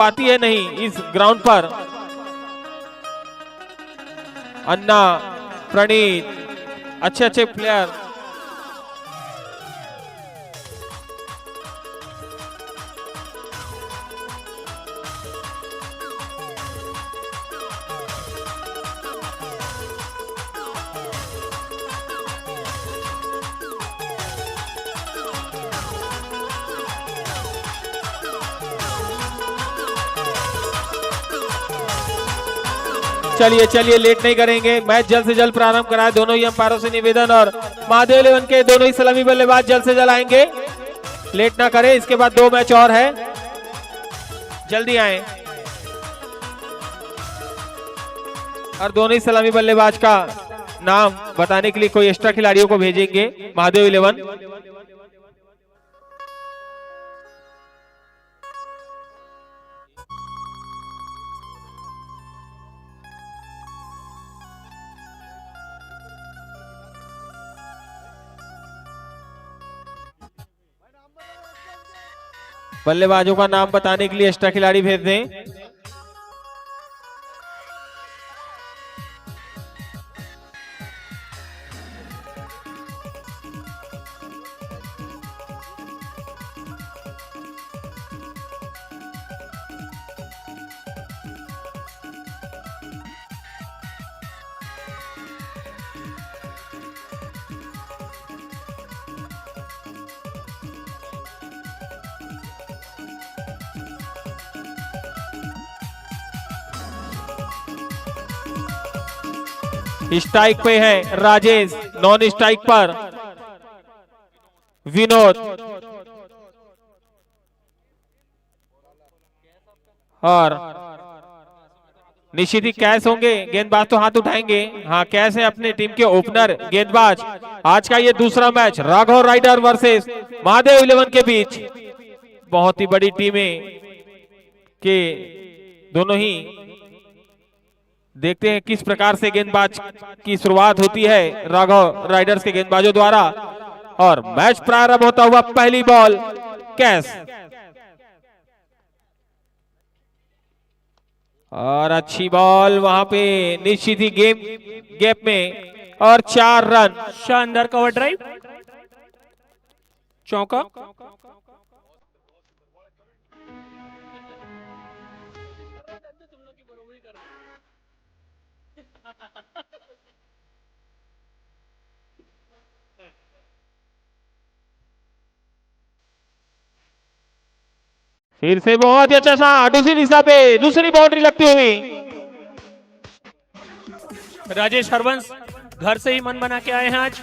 पाती है नहीं इस ग्राउंड पर। अन्ना, प्रणीत, अच्छे अच्छे प्लेयर। चलिए चलिए, लेट नहीं करेंगे, मैच जल्द से जल्द प्रारंभ कराए। दोनों ही अंपायरों से निवेदन, और महादेव इलेवन के दोनों ही सलामी बल्लेबाज जल्द से जल्द आएंगे, लेट ना करें। इसके बाद 2 मैच और है, जल्दी आए। और दोनों ही सलामी बल्लेबाज का नाम बताने के लिए कोई एक्स्ट्रा खिलाड़ियों को भेजेंगे महादेव इलेवन। बल्लेबाजों का नाम बताने के लिए एक्स्ट्रा खिलाड़ी भेज दें। स्ट्राइक पे है राजेश, नॉन स्ट्राइक पर विनोद, और निश्चित ही कैश होंगे। गेंदबाज तो हाथ उठाएंगे, हाँ कैश है अपने टीम के ओपनर गेंदबाज। आज का ये दूसरा match Raghav rider versus Mahadev eleven के बीच। बहुत ही बड़ी टीमें के दोनों ही, देखते हैं किस प्रकार से गेंदबाज की शुरुआत होती है राघव राइडर्स के गेंदबाजों द्वारा। और मैच प्रारंभ होता हुआ पहली बॉल कैश, और अच्छी बॉल वहां पे निश्चित ही गेम गैप में, और 4 रन। शानदार कवर ड्राइव, चौका। फिर से बहुत ही अच्छा शॉट, दूसरी दिशा पे दूसरी बाउंड्री लगती हुई। राजेश हरवंश घर से ही मन बना के आए हैं आज।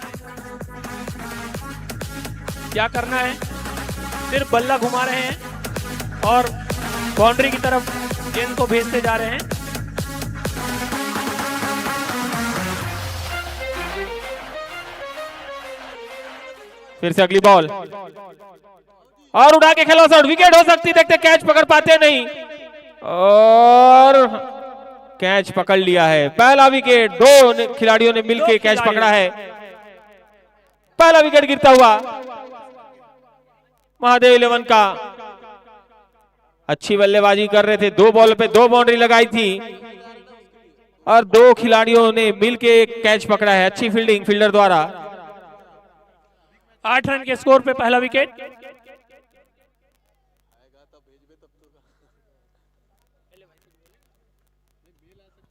क्या करना है, सिर्फ बल्ला घुमा रहे हैं और बाउंड्री की तरफ गेंद को भेजते जा रहे हैं। फिर से अगली बॉल, और उड़ा के खेला शॉट, विकेट हो सकती, देखते कैच पकड़ पाते नहीं, और कैच पकड़ लिया है। पहला विकेट, 2 खिलाड़ियों ने मिलकर कैच पकड़ा है। पहला विकेट गिरता हुआ महादेव इलेवन का। अच्छी बल्लेबाजी कर रहे थे, 2 बॉल पे 2 बाउंड्री लगाई थी, और 2 खिलाड़ियों ने मिलकर एक कैच पकड़ा है। अच्छी फील्डिंग फील्डर द्वारा। 8 रन के स्कोर पे पहला विकेट।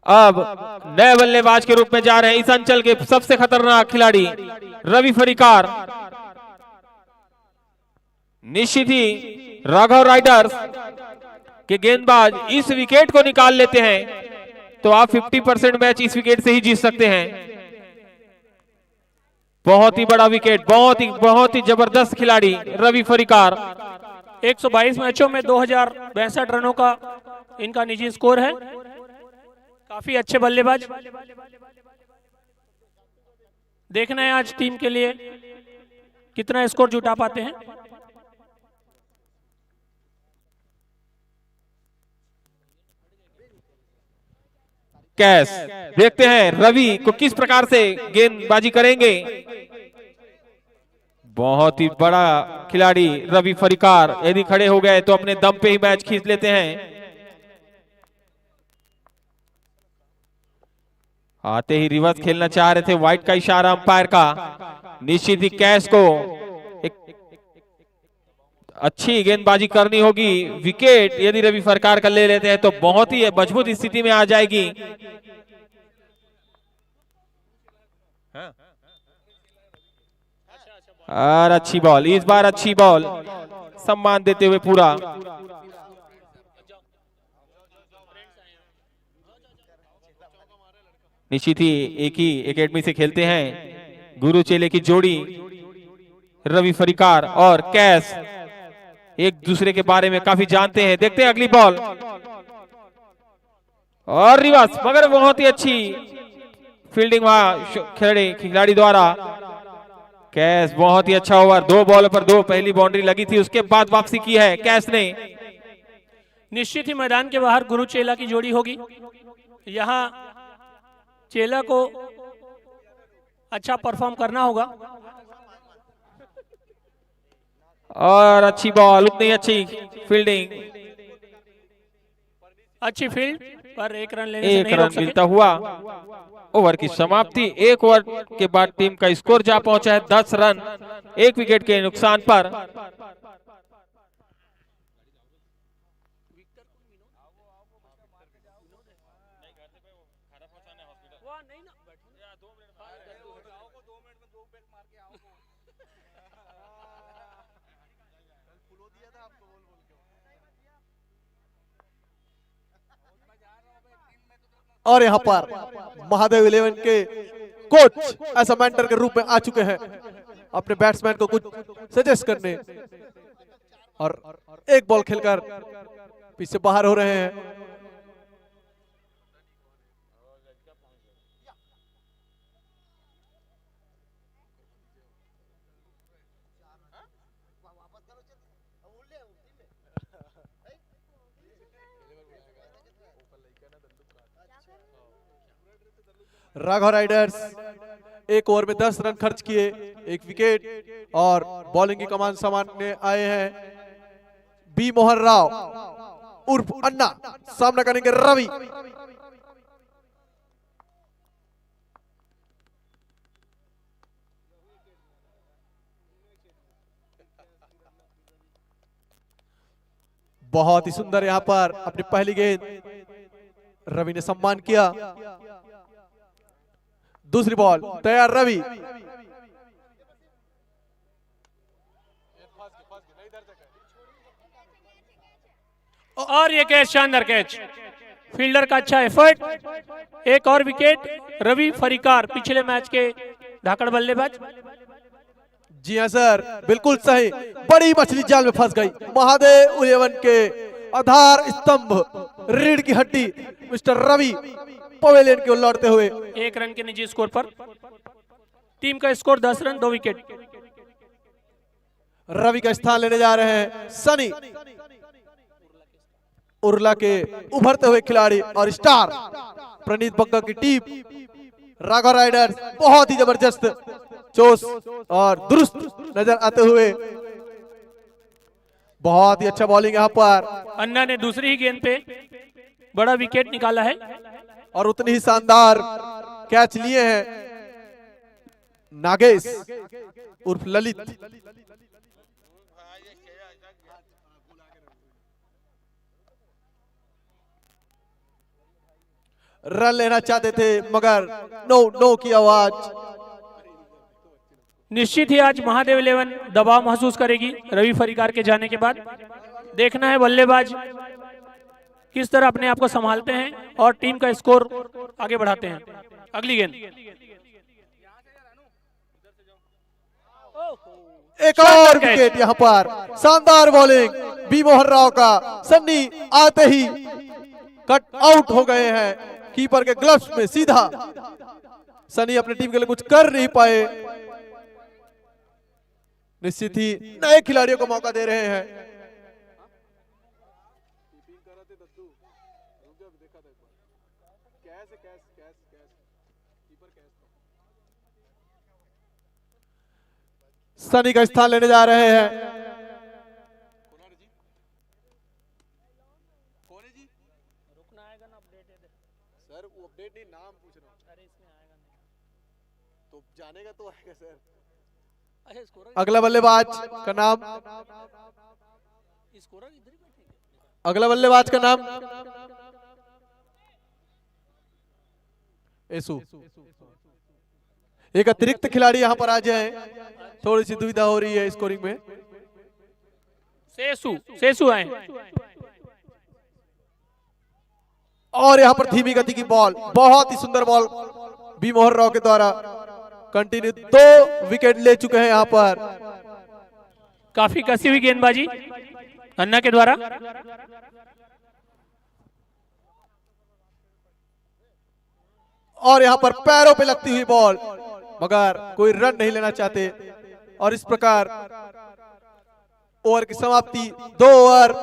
अब नए बल्लेबाज के रूप में जा रहे हैं इस अंचल के सबसे खतरनाक खिलाड़ी रवि फरीकार। निश्चित ही राघव राइडर्स के गेंदबाज इस विकेट को निकाल लेते हैं तो आप 50% मैच इस विकेट से ही जीत सकते हैं। बहुत ही बड़ा विकेट, बहुत ही जबरदस्त खिलाड़ी रवि फरीकार। 122 मैचों में 2062 रनों का इनका निजी स्कोर है। काफी अच्छे बल्लेबाज। देखना है आज टीम के लिए कितना स्कोर जुटा पाते हैं। कैच, देखते हैं रवि को किस प्रकार से गेंदबाजी करेंगे। बहुत ही बड़ा खिलाड़ी रवि फरीकार, यदि खड़े हो गए तो अपने दम पे ही मैच खींच लेते हैं। आते ही रिवर्स खेलना चाह रहे थे, व्हाइट का इशारा अंपायर का। निश्चित ही कैश को एक अच्छी गेंदबाजी करनी होगी। विकेट यदि रवि फरकार का ले लेते हैं तो बहुत ही मजबूत स्थिति में आ जाएगी। और अच्छी बॉल, इस बार अच्छी बॉल, सम्मान देते हुए पूरा। निश्चित ही एक ही एकेडमी से खेलते हैं, गुरु चेले की जोड़ी रवि फरीकार और कैश एक दूसरे के बारे में काफी जानते हैं। देखते हैं अगली बॉल और रिवर्स, मगर बहुत ही अच्छी फील्डिंग वहां खिलाड़ी द्वारा। कैश बहुत ही अच्छा ओवर, 2 बॉल पर 2, पहली बाउंड्री लगी थी, उसके बाद वापसी की है कैश ने। निश्चित ही मैदान के बाहर गुरु चेला की जोड़ी होगी। यहाँ चेला को अच्छा परफॉर्म करना होगा। और अच्छी बॉल, उतनी अच्छी फील्डिंग, अच्छी फील्ड पर 1 रन लेने से नहीं रोक सके। मिलता हुआ ओवर की समाप्ति। 1 ओवर के बाद टीम का स्कोर जा पहुंचा है 10 रन, 1 विकेट के नुकसान पर। और यहाँ पर महादेव 11 के कोच ऐसा मेंटर के रूप में आ चुके हैं अपने बैट्समैन को कुछ सजेस्ट करने, और एक बॉल खेलकर पीछे बाहर हो रहे हैं। राघव राइडर्स 1 ओवर में 10 रन खर्च किए, 1 विकेट, और बॉलिंग की कमान संभालने आए हैं बी मोहन राव उर्फ अन्ना। सामना करेंगे रवि। बहुत ही सुंदर यहां पर अपनी पहली गेंद रवि ने सम्मान किया। दूसरी बॉल तैयार रवि। और ये कैच, शानदार कैच, फील्डर का अच्छा एफर्ट, 1 और विकेट। रवि फरीकार पिछले मैच के धाकड़ बल्लेबाज। जी हां सर, बिल्कुल सही। बड़ी मछली जाल में फंस गई। महादेव 11 के आधार स्तंभ, रीढ़ की हड्डी मिस्टर रवि पवेलियन की ओर लौटते हुए 1 रन के निजी स्कोर पर। टीम का स्कोर 10 रन 2 विकेट। रवि का स्थान लेने जा रहे हैं सनी, उर्ला के उभरते हुए खिलाड़ी और स्टार प्रणीत बग्गा की टीम। राघव राइडर्स बहुत ही जबरदस्त, चोस और दुरुस्त नजर आते हुए। बहुत ही अच्छा बॉलिंग यहाँ पर। अन्ना ने दूसरी ही गेंद पे बड़ा विकेट निकाला है और उतनी ही शानदार कैच लिए हैं नागेश उर्फ ललित। रन लेना चाहते थे मगर नो नो की आवाज। निश्चित ही आज महादेव 11 दबाव महसूस करेगी रवि फरीकार के जाने के बाद। देखना है बल्लेबाज किस तरह अपने आप को संभालते हैं और टीम का स्कोर आगे बढ़ाते हैं। अगली गेंद, एक और विकेट यहाँ पर। शानदार बॉलिंग बी मोहन राव का। सन्नी आते ही कट आउट हो गए हैं कीपर के ग्लव्स में सीधा। सनी अपनी टीम के लिए कुछ कर नहीं पाए। निश्चित ही नए खिलाड़ियों को मौका दे रहे हैं। सनी का स्थान लेने जा रहे हैं सर वो अपडेट नहीं, नाम पूछ रहा हूँ। तो जाने का तो आएगा सर। अगला बल्लेबाज का नाम, अगला बल्लेबाज का नाम एसु। एक अतिरिक्त खिलाड़ी यहाँ पर आ जाए, थोड़ी सी दुविधा हो रही है स्कोरिंग में। सेसु आए। और यहाँ पर धीमी गति की बॉल, बहुत ही सुंदर बॉल बी मोहन राव के द्वारा। कंटिन्यू 2 विकेट ले चुके हैं यहाँ पर। काफी कसी हुई गेंदबाजी अन्ना के द्वारा। और यहाँ पर पैरों पे लगती हुई बॉल, मगर कोई रन नहीं लेना चाहते। और इस प्रकार ओवर की समाप्ति 2 ओवर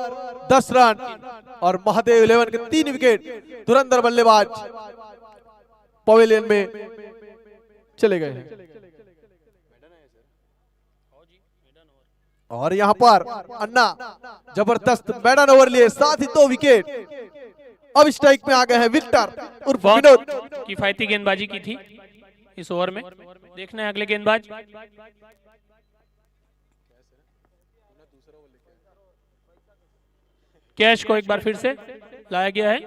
10 रन और महादेव 11 के 3 विकेट धुरंधर बल्लेबाज पवेलियन में चले गए हैं। और यहाँ पर अन्ना जबरदस्त मैडन ओवर लिए, साथ ही 2 विकेट। अब स्ट्राइक में आ गए हैं विक्टर उर्फ विनोद। किफायती गेंदबाजी की थी इस ओवर में। देखना है अगले गेंदबाज। कैच को एक बार फिर से लाया गया है।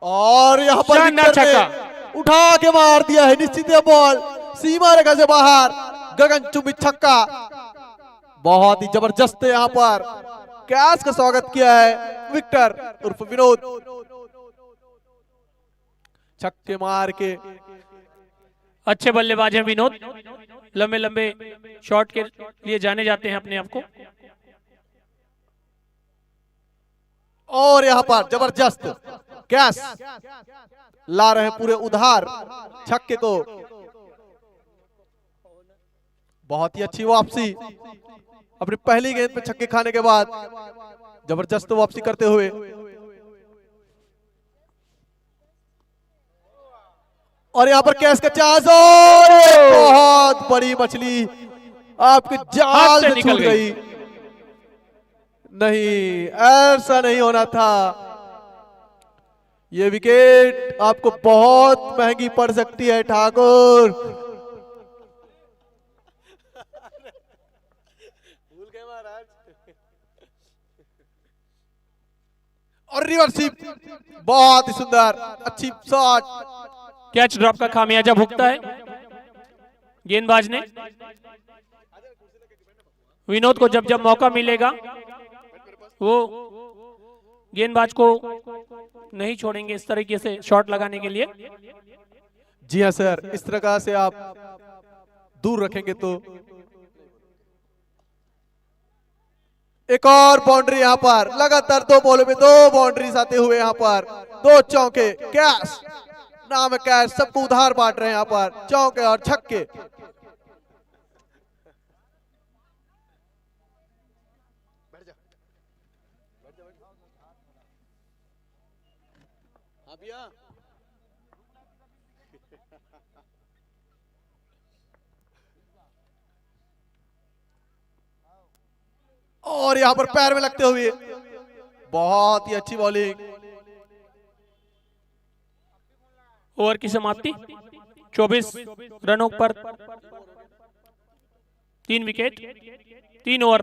और यहाँ पर शानदार विक्टर छक्का। ने उठा के मार दिया है निश्चित बॉल सीमा रेखा से बाहर। गगनचुंबी छक्का, बहुत ही जबरदस्त यहाँ पर कैच का स्वागत किया है विक्टर उर्फ विनोद। छक्के मार के अच्छे बल्लेबाज हैं विनोद, लंबे लंबे शॉट के लिए जाने जाते हैं अपने आप को। और यहाँ पर जबरदस्त कैच ला रहे हैं पूरे उधार छक्के को। बहुत ही अच्छी वापसी, अपनी पहली गेंद पे छक्के खाने के बाद जबरदस्त वापसी करते हुए। और यहाँ पर कैच का चांस, और बहुत बड़ी मछली आपके जाल से निकल गई। नहीं, ऐसा नहीं होना था। ये विकेट आपको बहुत महंगी पड़ सकती है ठाकुर। भूल गए महाराज। और रिवर्सिप, बहुत ही सुंदर अच्छी शॉट। कैच ड्रॉप का खामियाजा भुगता है गेंदबाज ने। विनोद को जब जब मौका मिलेगा वो गेंदबाज को नहीं छोड़ेंगे इस तरीके से शॉट लगाने के लिए। जी हाँ सर, इस तरह से आप दूर रखेंगे तो। एक और बाउंड्री यहाँ पर, लगातार 2 बॉलों में 2 बाउंड्रीज आते हुए यहाँ पर 2 चौके। कैश नाम है कैश, सबको उधार बांट रहे हैं यहाँ पर चौके और छक्के। और यहाँ पर पैर में लगते हुए बहुत ही अच्छी बॉलिंग। ओवर की समाप्ति 24 रनों पर 3 विकेट, 3 ओवर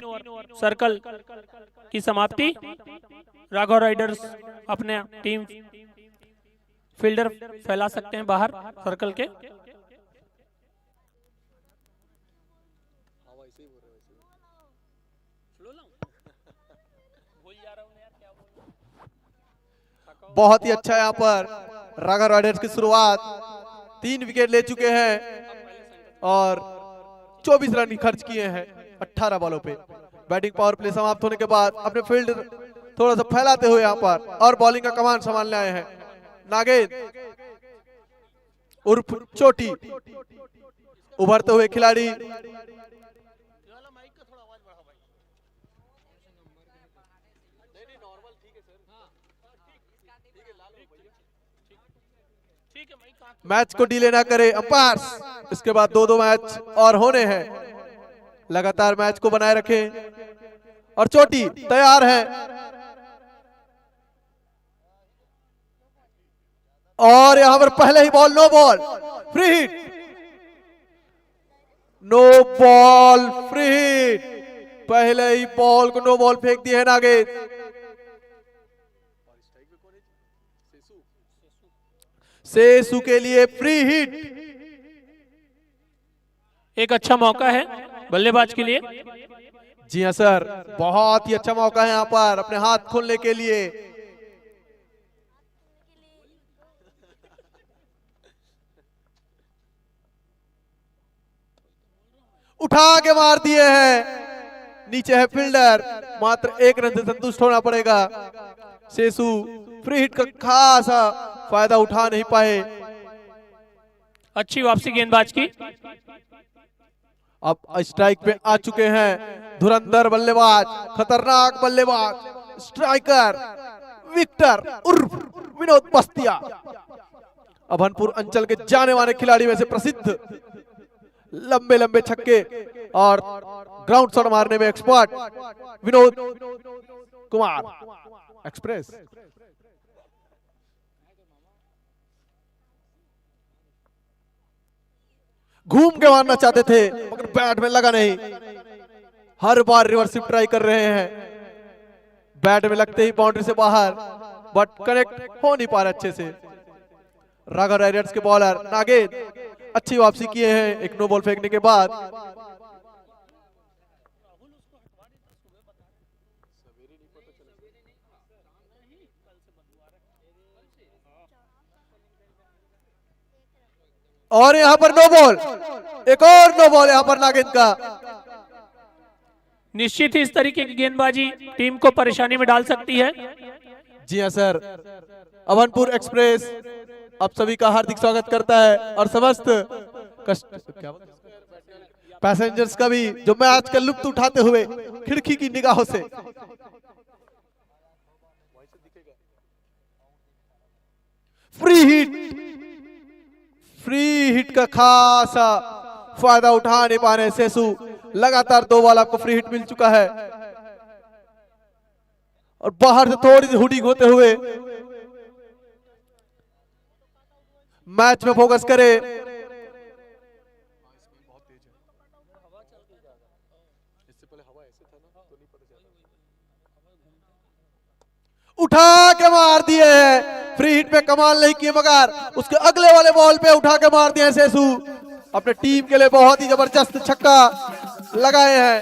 सर्कल की समाप्ति। राघव राइडर्स अपने टीम फील्डर फैला सकते हैं बाहर सर्कल के। बहुत ही अच्छा यहाँ पर राघव राइडर्स की शुरुआत, 3 विकेट ले चुके हैं और 24 रन खर्च किए हैं 18 बॉलों पे। बैटिंग पावर प्ले समाप्त होने के बाद अपने फील्ड थोड़ा सा फैलाते हुए यहाँ पर और बॉलिंग का कमान संभालने आए हैं नागेंद्र उर्फ चोटी, उभरते हुए खिलाड़ी। मैच को डिले ना करे अंपायर्स। इसके बाद 2-2 मैच और होने हैं। लगातार मैच को बनाए रखें और चोटी तैयार है। और यहां पर पहले ही ball no ball free hit, no ball free hit, पहले ही बॉल को नो बॉल फेंक दिए है नागेश। सेसु के लिए फ्री हिट। एक अच्छा मौका है बल्लेबाज के लिए। जी हाँ सर, बहुत ही अच्छा मौका है यहाँ पर अपने हाथ खोलने के लिए। उठा के मार दिए हैं, नीचे है फील्डर, मात्र 1 रन से संतुष्ट होना पड़ेगा। सेसु फ्री हिट का खासा फायदा उठा नहीं पाए। अच्छी वापसी गेंदबाज की। अब स्ट्राइक पे आ चुके हैं धुरंधर बल्लेबाज, खतरनाक बल्लेबाज, स्ट्राइकर विक्टर उर्फ विनोद बस्तिया, अभनपुर अंचल के जाने माने खिलाड़ी में से प्रसिद्ध। लंबे लंबे छक्के और ग्राउंड शॉट मारने में एक्सपर्ट विनोद कुमार एक्सप्रेस। घूम के मारना चाहते थे मगर बैट में लगा नहीं। हर बार रिवर्स स्विप ट्राई कर रहे हैं, बैट में लगते ही बाउंड्री से बाहर, बट कनेक्ट हो नहीं पा रहे अच्छे से। राघव राइडर्स के बॉलर नागेश अच्छी वापसी किए हैं एक नो बॉल फेंकने के बाद। और यहां पर नो बॉल, एक और नो बॉल यहां पर नागेश का। निश्चित ही इस तरीके की गेंदबाजी टीम को परेशानी में डाल सकती है। जी हाँ सर, अभनपुर एक्सप्रेस आप सभी का हार्दिक स्वागत करता है और समस्त पैसेंजर्स का भी जो मैच का लुत्फ उठाते हुए खिड़की की निगाहों से। फ्री हिट, फ्री हिट का खासा फायदा उठा नहीं पा रहे सेसु। लगातार 2 बॉल आपको फ्री हिट मिल चुका है और बाहर से थोड़ी सी हुडिंग होते हुए मैच में फोकस करे। उठा के मार दिए हैं, फ्री हिट पे कमाल नहीं किए मगर उसके अगले वाले बॉल पे उठा के मार दिए सेसु। अपने टीम के लिए बहुत ही जबरदस्त छक्का लगाए हैं।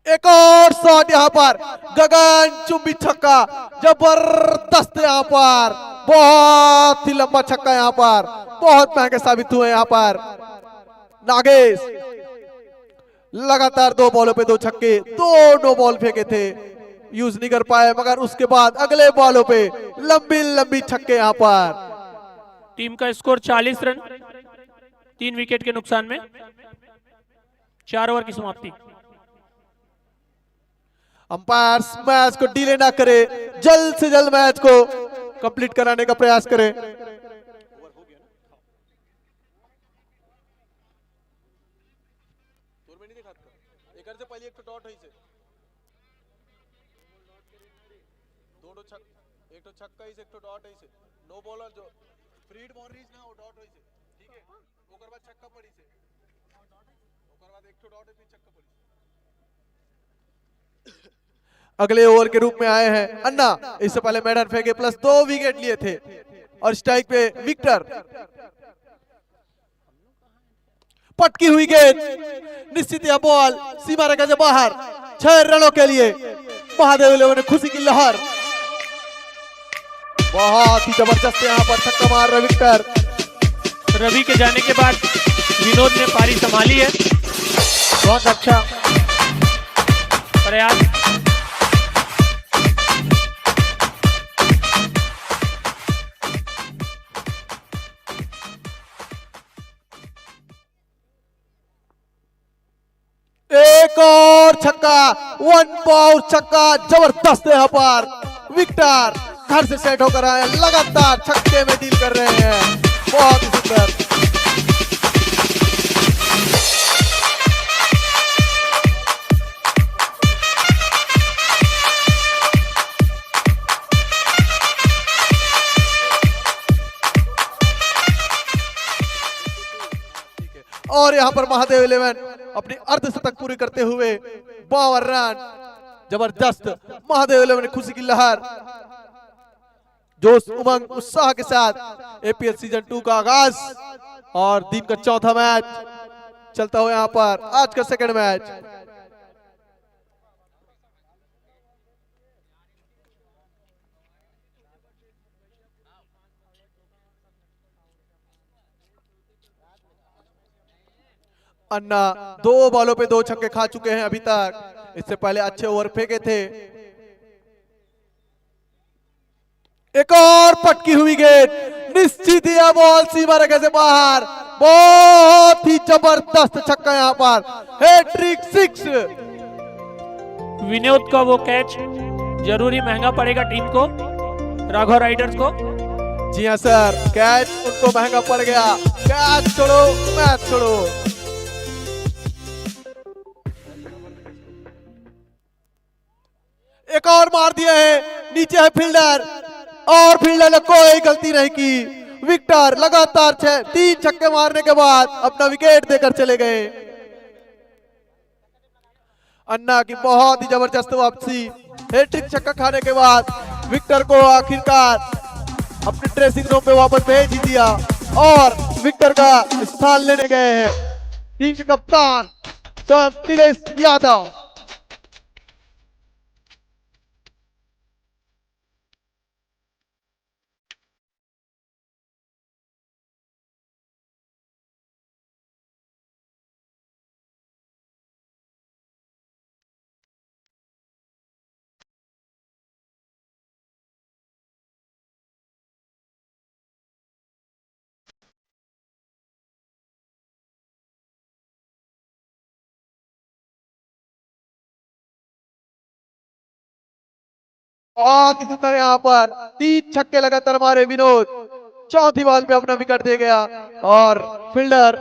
एक और शॉट यहाँ पर, गगन चुंबी छक्का, जबरदस्त यहाँ पर, बहुत ही लंबा छक्का यहाँ पर, बहुत महंगे साबित हुए यहाँ पर। नागेश लगातार 2 बॉलों पे 2 छक्के, 2 नो बॉल फेंके थे, यूज नहीं कर पाए मगर उसके बाद अगले बॉलों पे लंबी लंबी छक्के यहाँ पर। टीम का स्कोर 40 रन 3 विकेट के नुकसान में, 4 ओवर की समाप्ति। अंपायर मैच को डिले ना करे, जल्द से जल्द मैच को कंप्लीट कराने का प्रयास करें। नो बॉलर जो फ्रीड बाउंड्रीज ना वो डॉट होई से, ठीक है, ओकर बाद छक्का पड़ी से, ओकर बाद एक डॉट है, फिर छक्का पड़ी। अगले ओवर के रूप में आए हैं अन्ना, इससे पहले मैडन फेंके प्लस 2 विकेट लिए थे और स्ट्राइक पे विक्टर। पटकी हुई गेंद, निश्चित यह बॉल सीमा रेखा से बाहर, 6 रनों के लिए महादेव लोगों ने खुशी की लहर। बहुत ही जबरदस्त यहाँ पर छक्का मार रहे विक्टर। रवि के जाने के बाद विनोद ने पारी संभाली है, बहुत अच्छा प्रयास। छक्का, 1 पावर छक्का, जबरदस्त यहाँ पर विक्टर घर से सेट होकर आए, लगातार छक्के में डील कर रहे हैं, बहुत ही सुंदर। और यहां पर महादेव 11 अपनी अर्धशतक पूरी करते हुए 52 रन, जबरदस्त। महादेव 11 ने खुशी की लहर, जोश उमंग उत्साह के साथ एपीएल सीजन 2 का आगाज और दिन का चौथा मैच चलता हुआ यहां पर आज का सेकंड मैच। अन्ना 2 बॉलों पे 2 छक्के खा चुके हैं अभी तक, इससे पहले अच्छे ओवर फेंके थे। एक और पटकी हुई गेंद, निश्चित ही बॉल सीमा रेखा से बाहर, बहुत ही जबरदस्त छक्का यहाँ पर, हैट्रिक 6। विनोद का वो कैच जरूरी महंगा पड़ेगा टीम को, राघव राइडर्स को। जी हाँ सर, कैच उनको महंगा पड़ गया। कैच छोड़ो मैच छोड़ो। एक और मार दिया है, नीचे है फील्डर और फील्डर ने कोई गलती नहीं की। विक्टर लगातार 3 छक्के मारने के बाद अपना विकेट देकर चले गए। अन्ना की बहुत ही जबरदस्त वापसी, हैट्रिक छक्का खाने के बाद विक्टर को आखिरकार अपने ड्रेसिंग रूम पे वापस भेज ही दिया और विक्टर का स्थान लेने गए हैं टीम के कप्तान नीलेश यादव। बहुत ही सुंदर यहाँ पर 3 छक्के लगातार मारे विनोद, चौथी बॉल पे अपना विकेट दे गया और फील्डर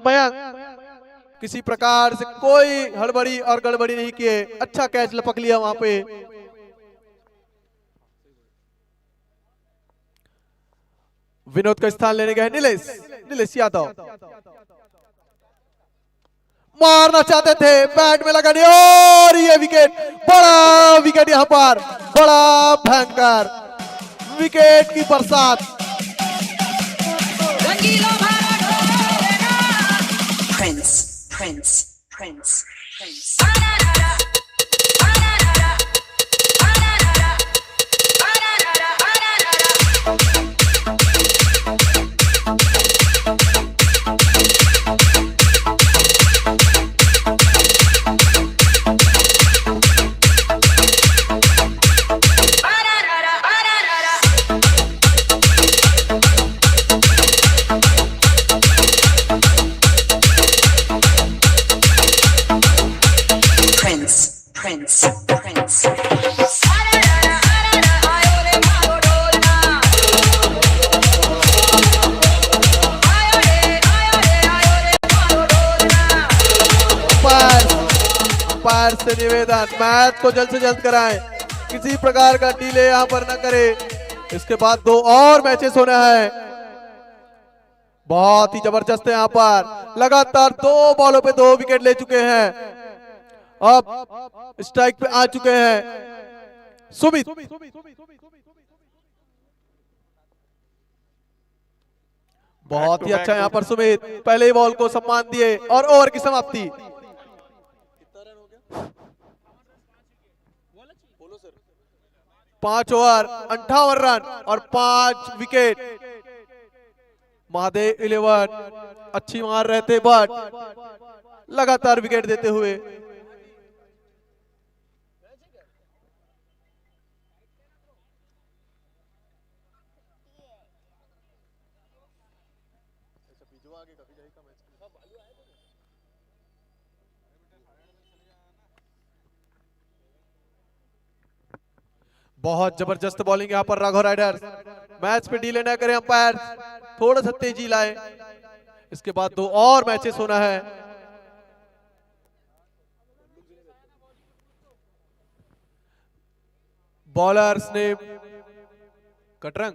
मयंक किसी प्रकार से कोई हड़बड़ी और गड़बड़ी नहीं किए, अच्छा कैच लपक लिया वहां पे। विनोद का स्थान लेने गए नीलेश यादव, मारना चाहते थे, बैट में लगा नहीं और ये विकेट, बड़ा विकेट यहाँ पर, बड़ा भयंकर विकेट की बरसात। Prince. अंपायर से निवेदन, मैच को जल्द से जल्द कराएं, किसी प्रकार का डिले यहाँ पर न करें। इसके बाद 2 और मैचेस होना है। बहुत ही जबरदस्त है यहाँ पर, लगातार 2 बॉलों पे 2 विकेट ले चुके हैं, अब स्ट्राइक पे आ चुके हैं सुमित। बहुत ही अच्छा यहाँ पर सुमित, पहले ही बॉल को सम्मान दिए और ओवर की समाप्ति। 5 ओवर 58 रन और 5 विकेट। महादेव 11 अच्छी मार रहे थे बट लगातार विकेट देते हुए बहुत जबरदस्त बॉलिंग यहाँ पर राघव राइडर्स। मैच पे डीले ना करें अंपायर, थोड़ा सा तेजी लाए, इसके बाद 2 और मैचेस होना है। बॉलर्स ने कटरंग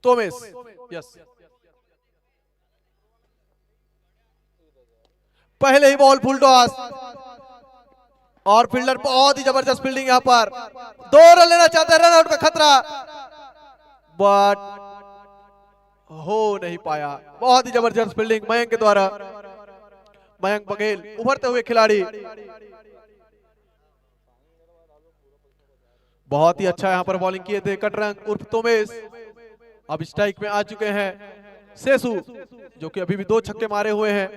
तोमेस, यस, पहले ही बॉल फुल टॉस और फील्डर बहुत ही जबरदस्त फील्डिंग यहाँ पर। 2 रन लेना चाहते हैं, रन आउट का खतरा, बट हो नहीं पाया। बहुत ही जबरदस्त फील्डिंग मयंक के द्वारा। मयंक बघेल उभरते हुए खिलाड़ी, बहुत ही अच्छा यहाँ पर बॉलिंग किए थे कटरंग उर्फ तोमेस। अब स्ट्राइक में आ चुके हैं सेसु, जो कि अभी भी 2 छक्के मारे हुए हैं।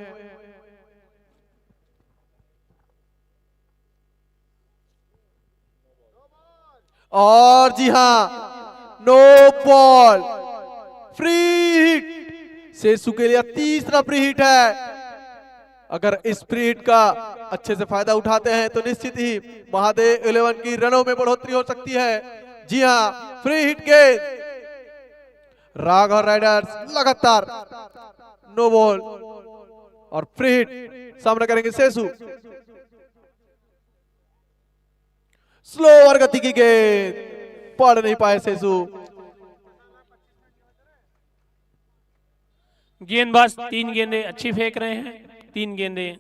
और जी हां, नो बॉल, फ्री हिट सेसु के लिए तीसरा फ्री हिट है। अगर इस फ्री हिट का अच्छे से फायदा उठाते हैं तो निश्चित ही महादेव 11 की रनों में बढ़ोतरी हो सकती है। जी हां, फ्री हिट के राघव राइडर्स लगातार नो बॉल और फ्री हिट सामना करेंगे सेसु। स्लोअर गति की गेंद, पढ़ नहीं पाए सेसु। गेंदबाज 3 गेंदें अच्छी फेंक रहे हैं, 3 गेंदें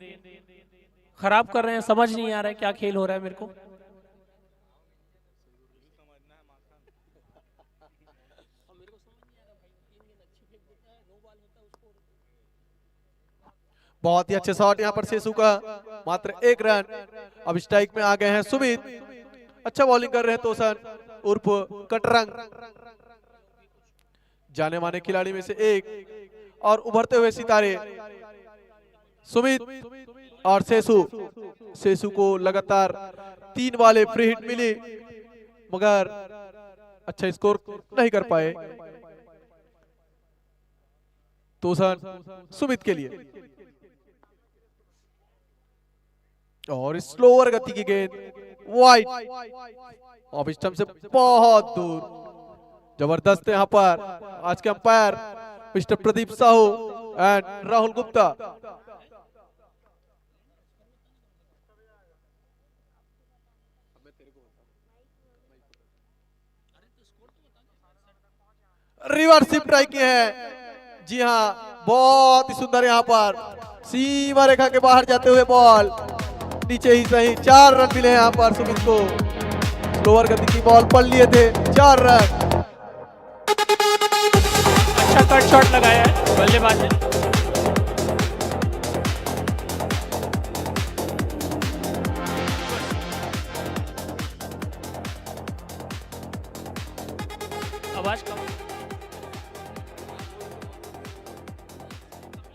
खराब कर रहे हैं। समझ नहीं आ रहा है क्या खेल हो रहा है मेरे को। बहुत ही अच्छे शॉट यहाँ पर सेसु का, मात्र 1 रन। अब स्ट्राइक में आ गए हैं सुमित, अच्छा बॉलिंग कर रहे हैं तोसन उर्फ कटरंग, जाने माने खिलाड़ी में से एक और उभरते हुए सितारे सुमित और सेसु। सेसु को लगातार 3 वाले फ्री हिट मिली, मगर अच्छा स्कोर नहीं कर पाए। तोसन सुमित के लिए और स्लोअर गति की गेंद वाइड, ऑफ स्टंप से बहुत दूर। जबरदस्त है यहाँ पर आज के umpire Mister Pradeep Sahu and Rahul Gupta. रिवर्सिव ट्राई किए हैं। जी हाँ, बहुत ही सुंदर यहाँ पर सीमा रेखा के बाहर जाते हुए बॉल नीचे ही सही। 4 रन मिले यहाँ पर सुमित को। स्लोअर गति की बॉल पढ़ लिए थे, 4 रन। अच्छा कट शॉट लगाया है बल्लेबाज ने। आवाज कम।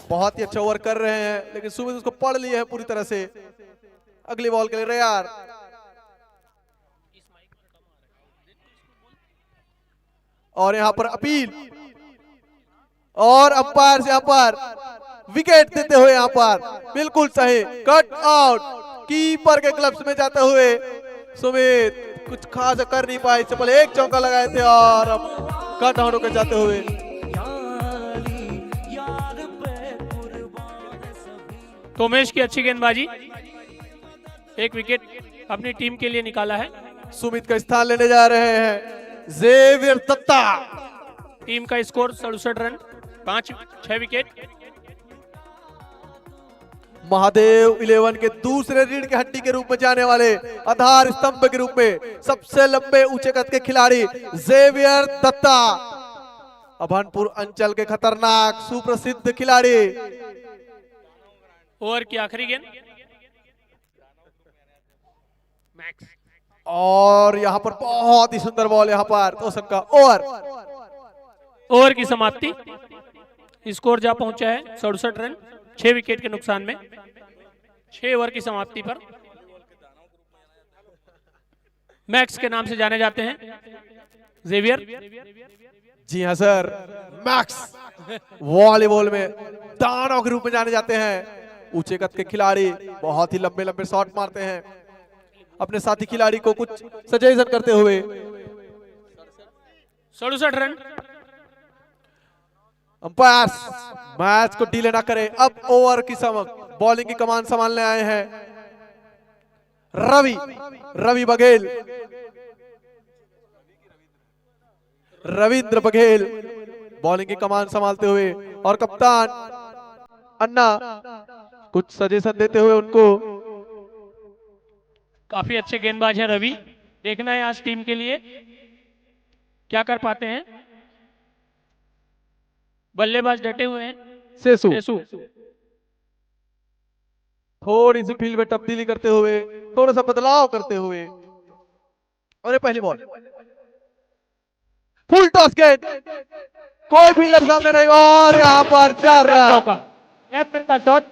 बहुत ही अच्छा ओवर कर रहे हैं, लेकिन सुमित उसको पढ़ लिए है पूरी तरह से। अगली बॉल के लिए रेयार, और यहां पर अपील और अंपायर से यहां पर विकेट देते हुए यहां पर बिल्कुल सही कट आउट। कीपर के ग्लव्स में जाते हुए सुमित कुछ खास कर नहीं पाए। इससे पहले 1 चौका लगाए थे और अब कट आउट होकर जाते हुए। तोमेश की अच्छी गेंदबाजी, 1 विकेट अपनी टीम के लिए निकाला है। सुमित का स्थान लेने जा रहे हैं जेवियर दत्ता। टीम का स्कोर 67 रन, 6 विकेट। महादेव 11 के दूसरे रीढ़ की हड्डी के रूप में जाने वाले, आधार स्तंभ के रूप में सबसे लंबे ऊंचे कद के खिलाड़ी जेवियर दत्ता, अभनपुर अंचल के खतरनाक सुप्रसिद्ध खिलाड़ी। ओवर की आखिरी गेंद मैक्स, और यहां पर बहुत ही सुंदर बॉल यहां पर तो सबका ओवर की समाप्ति। स्कोर जा पहुंचा है 67 रन, 6 विकेट के नुकसान में। 6 ओवर की समाप्ति पर मैक्स के नाम से जाने जाते हैं जेवियर। जी हाँ सर, मैक्स वॉलीबॉल में दानव के रूप में जाने जाते हैं। ऊंचे कद के खिलाड़ी, बहुत ही लंबे लंबे शॉट मारते हैं। अपने साथी खिलाड़ी को कुछ सजेशन करते हुए। 67 रन। अंपायर मैच को डिले ना करे। अब ओवर की बॉलिंग की कमान संभालने आए हैं रवि बघेल, रविंद्र बघेल बॉलिंग की कमान संभालते हुए, और कप्तान अन्ना कुछ सजेशन देते हुए उनको। काफी अच्छे गेंदबाज हैं रवि, देखना है आज टीम के लिए क्या कर पाते हैं। बल्लेबाज डटे हुए हैं सेसु सेसु। थोड़ी सी फील्ड में तब्दीली करते हुए, थोड़ा सा बदलाव करते हुए, और ये पहली बॉल फुल टॉस गेंद, कोई फील्डर सामने नहीं, और यहाँ पर 4 रन। शॉट।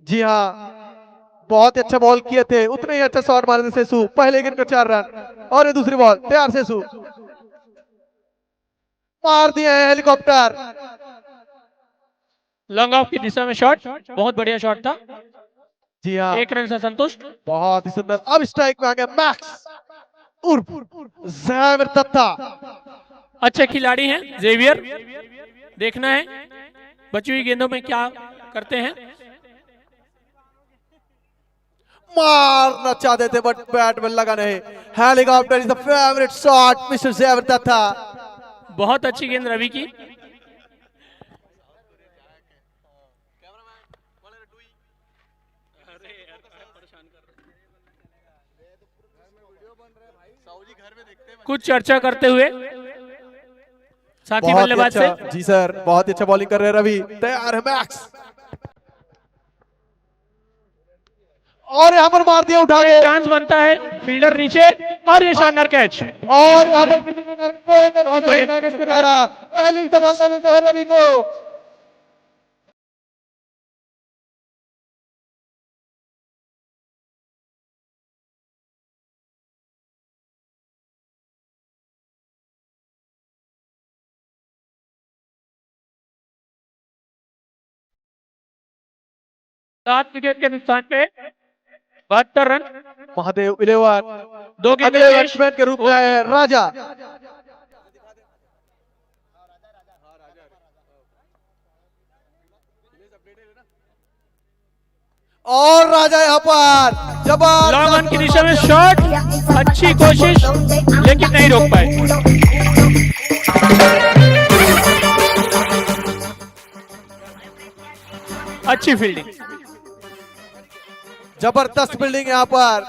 जी हाँ, बहुत ही अच्छा बॉल किए थे, उतने ही अच्छा शॉट मारे थे सेसु। पहले गेंद का 4 रन, और ये दूसरी बॉल तैयार। सेसु मार दिए हैं हेलीकॉप्टर। लॉन्ग ऑफ की दिशा में शॉट, बहुत बढ़िया शॉट था। जी हाँ, 1 रन से संतुष्ट। बहुत ही सुंदर। अब स्ट्राइक में आ गया मैक्स उर्फ ज़ेवियर दत्ता। अच्छे खिलाड़ी हैं जेवियर, देखना है बची हुई गेंदों में क्या करते हैं। मारना चाहते थे बट बैट में लगा नहीं। Helicopter is the favourite shot mister Xavier Datta. बहुत अच्छी गेंद रवि की। कुछ चर्चा करते हुए साथी बल्लेबाज से। जी सर, बहुत ही अच्छा बॉलिंग कर रहे हैं रवि। तैयार है मैक्स, और यहाँ पर मार दिया उठा के। चांस बनता है, फील्डर नीचे, और ये शानदार कैच। और यहाँ पर रवि को सात विकेट के नुकसान पे 72 रन। महादेव 11 दो गेंदें अगले शेष। बैट्समैन के रूप में आए हैं राजा। और राजा यहाँ पर जबरदस्त लॉन्ग ऑन की दिशा में शॉट, अच्छी कोशिश लेकिन नहीं रोक पाए। अच्छी फील्डिंग, जबरदस्त फील्डिंग यहाँ पर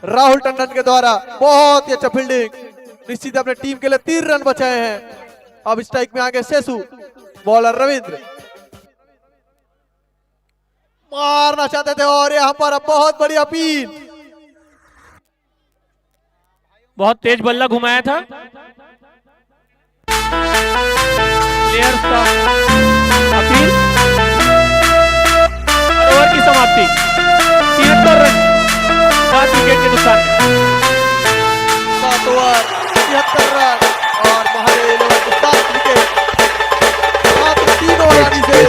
राहुल टंडन के द्वारा। बहुत ही अच्छा फील्डिंग, निश्चित अपने टीम के लिए 3 रन बचाए हैं। अब स्ट्राइक में आगे सेसु, बॉलर रविंद्र मारना चाहते थे, और यहाँ पर बहुत बड़ी अपील। बहुत तेज बल्ला घुमाया था। प्लेयर्स का अपील, ओवर की समाप्ति 73 रन, 7 विकेट के नुकसान। 7 ओवर 73 रन, और महादेव 7 विकेट, मात्र 3 ओवर आदि से।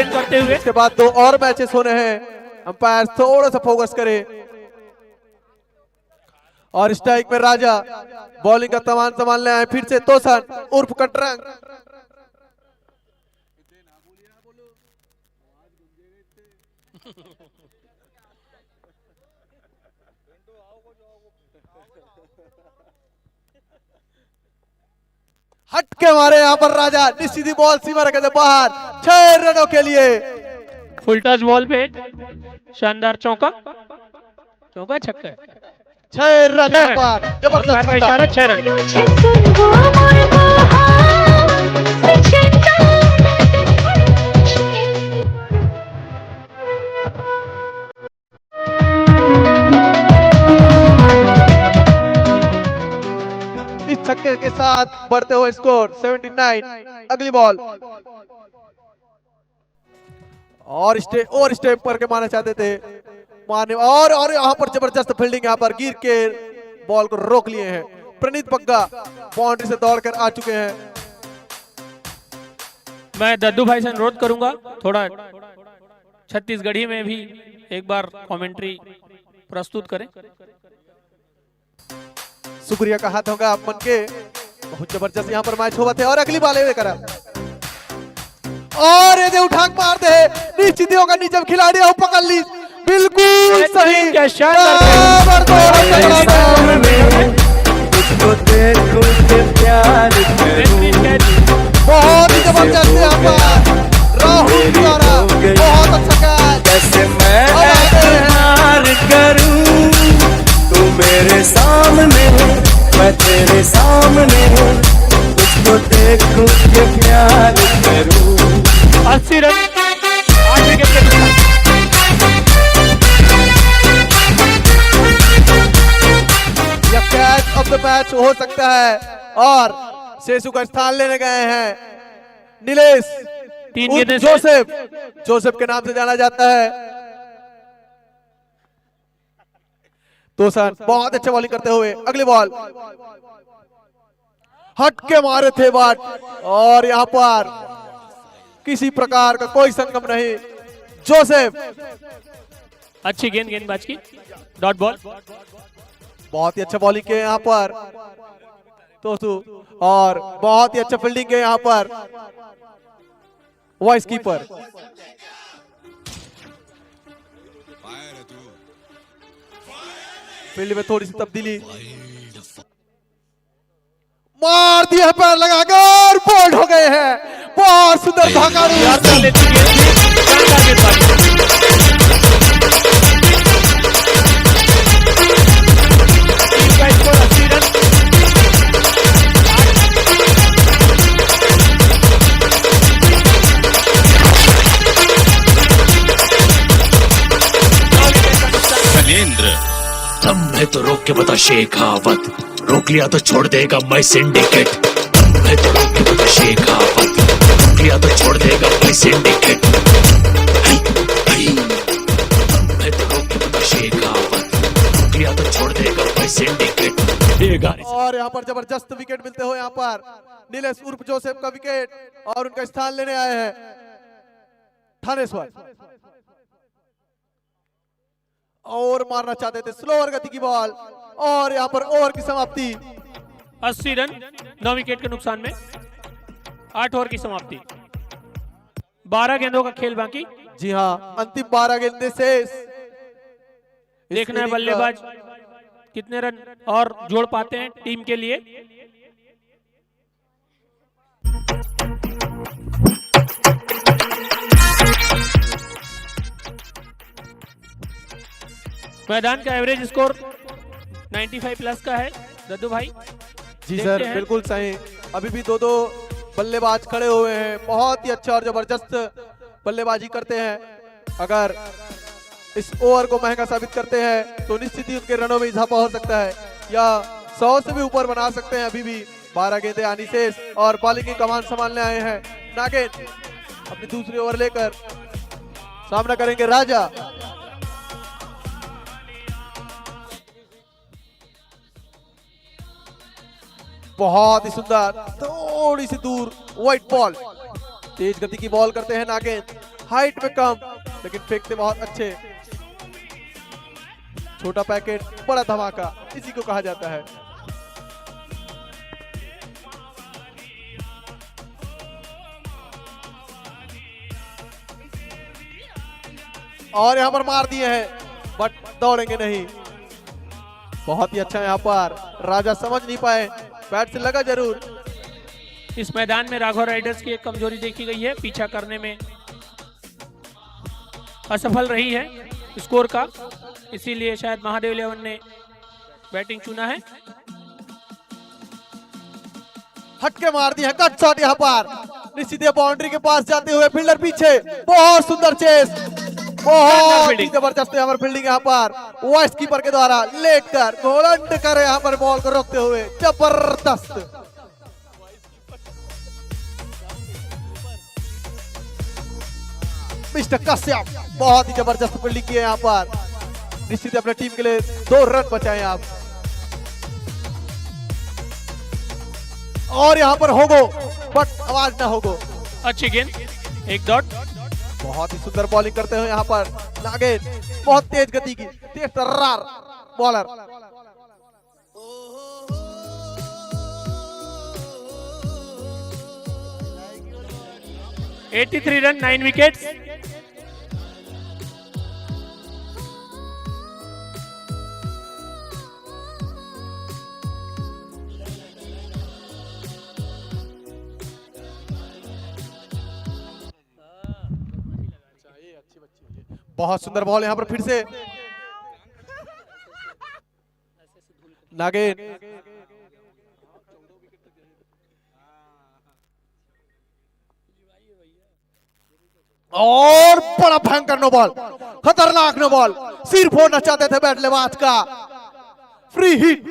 करते हुए इसके बाद 2 और मैचेस होने हैं। अंपायर थोड़ा सा फोकस करे। और स्ट्राइक में राजा, बॉलिंग का कमान संभालने आए फिर से तोसन उर्फ कटरंग। हट के मारे यहाँ पर राजा, निश्चित ही बॉल सीमा रखे थे बाहर। 6 रनों के लिए फुल टच बॉल पे शानदार चौका। चौका छक्का है। 6 रन यहाँ पर, जबरदस्त का छक्का। इशारा 6 रन। इस छक्के के साथ बढ़ते हुए स्कोर 79। अगली बॉल और स्टेप करके मारना चाहते थे, मारने और यहाँ पर जबरदस्त फील्डिंग, यहाँ पर गिर के बॉल को रोक लिए हैं। प्रणीत बग्गा बाउंड्री से दौड़कर आ चुके हैं। मैं दद्दू भाई से अनुरोध करूंगा थोड़ा छत्तीसगढ़ी में भी एक बार कमेंट्री प्रस्तुत करें। शुक्रिया का हाथ होगा आप मन के। बहुत जबरदस्त यहाँ पर मैच हुआ थे और अगली बॉल करा और ये उठा के मार दे, निश्चित ही होगा नीचे खिलाड़ी और पकड़ ली, बिल्कुल सही। क्या शानदार बहुत ही जबरदस्त यहाँ पर राहुल द्वारा बहुत अच्छा कैच। कैसे मैं प्यार करूं, तू मेरे सामने मैं तेरे सामने, तुझको देखूं के प्यार करूं। 80 रन 8 विकेट के नुकसान। यह कैच ऑफ द मैच हो सकता है और शेषु का स्थान लेने गए हैं नीलेश 3 उर्फ गेंदें से जोसेफ के नाम से जाना जाता है। तो सर बहुत अच्छा बॉलिंग करते हुए अगली बॉल हट के मारे थे बाट और यहाँ पर किसी प्रकार का कोई संगम नहीं। जोसेफ अच्छी गेंदबाज की डॉट बॉल। बहुत ही अच्छा बॉलिंग किया यहाँ पर दोस्तों और बहुत ही अच्छा फील्डिंग है यहाँ पर वाइस कीपर। फील्ड में थोड़ी सी तब्दीली, मार दिया पैर लगाकर बोल्ड हो गए हैं। बहुत सुंदर भागा दम है तो रोक के बता शेखावत, रोक लिया तो छोड़ देगा मैं सिंडिकेट। दम है तो रोक के बता शेखावत, रोक लिया तो छोड़ देगा मैं सिंडिकेट। दम है तो रोक के बता शेखावत, रोक लिया तो छोड़ देगा मैं सिंडिकेट। और यहाँ पर जबरदस्त विकेट मिलते हुए यहाँ पर नीलेश उर्फ जोसेफ का विकेट और उनका स्थान लेने आए हैं थानेश्वर और मारना चाहते थे स्लोअर गति की बॉल और यहाँ पर ओवर की समाप्ति। 80 रन 9 विकेट के नुकसान में 8 ओवर की समाप्ति। 12 गेंदों का खेल बाकी। जी हाँ, अंतिम 12 गेंदें शेष। देखना है बल्लेबाज कितने रन और जोड़ पाते हैं टीम के लिए। मैदान का एवरेज स्कोर 95 प्लस का है दद्दू भाई। जी सर बिल्कुल सही। अभी भी दो बल्लेबाज खड़े हुए हैं, बहुत ही अच्छा और जबरदस्त बल्लेबाजी करते हैं। अगर इस ओवर को महंगा साबित करते हैं तो निश्चित ही उनके रनों में इजाफा हो सकता है या 100 से भी ऊपर बना सकते हैं। अभी भी 12 गेंदें आनी शेष और बॉलिंग की कमान संभालने आए हैं नागेन। अपनी दूसरी ओवर लेकर सामना करेंगे राजा। बहुत ही सुंदर, थोड़ी सी दूर व्हाइट बॉल, तेज गति की बॉल करते हैं नागेन। हाइट में कम लेकिन फेंकते बहुत अच्छे। छोटा पैकेट बड़ा धमाका इसी को कहा जाता है। और यहां पर मार दिए हैं बट दौड़ेंगे नहीं। बहुत ही अच्छा यहाँ पर राजा समझ नहीं पाए, बैट से लगा जरूर। इस मैदान में राघव राइडर्स की एक कमजोरी देखी गई है, पीछा करने में असफल रही है। स्कोर का इसीलिए शायद महादेव इलेवन ने बैटिंग चुना है। हटके मार दी है, कट शॉट यहाँ पर निश्चित ही बाउंड्री के पास जाते हुए फील्डर पीछे, बहुत सुंदर चेस, बहुत ही जबरदस्त यहाँ पर फील्डिंग यहाँ पर वाइस कीपर के द्वारा लेट कर गोलंड करे यहाँ पर बॉल को रोकते हुए, जबरदस्त। मिस्टर कश्यप बहुत ही जबरदस्त फील्डिंग की है यहाँ पर, निश्चित ही अपने टीम के लिए 2 रन बचाए आप। और यहाँ पर होगो बट आवाज ना होगो। अच्छी गेंद, एक डॉट। बहुत ही सुंदर बॉलिंग करते हुए यहाँ पर नागेन, बहुत तेज गति की, तेज तर्रार बॉलर। है 83 रन 9 विकेट्स। बहुत सुंदर बॉल यहाँ पर फिर से नागेन, और बड़ा भयंकर नो बॉल, खतरनाक नो बॉल, सिर फोड़ना चाहते थे बैटलेबाज का। फ्री हिट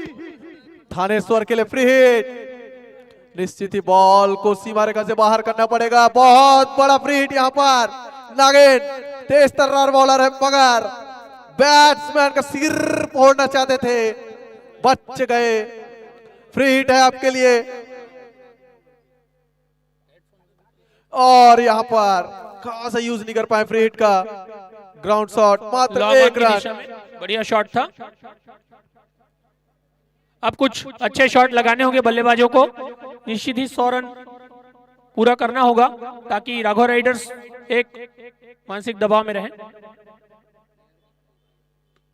थानेश्वर के लिए, फ्री हिट। निश्चित ही बॉल को सीमा रेखा से बाहर करना पड़ेगा, बहुत बड़ा फ्री हिट यहाँ पर। नागेन तेज तर्रार बॉलर है मगर बैट्समैन का सिर फोड़ना चाहते थे, बच गए। फ्री हिट है आपके लिए। और यहाँ पर खासा यूज नहीं कर पाए फ्री हिट का, ग्राउंड शॉट, मात्र लामा 1 की रन। दिशा में बढ़िया शॉट था। अब कुछ अच्छे शॉट लगाने होंगे बल्लेबाजों को, निश्चित ही 100 रन पूरा करना होगा ताकि राघव राइडर्स एक मानसिक दबाव में रहे।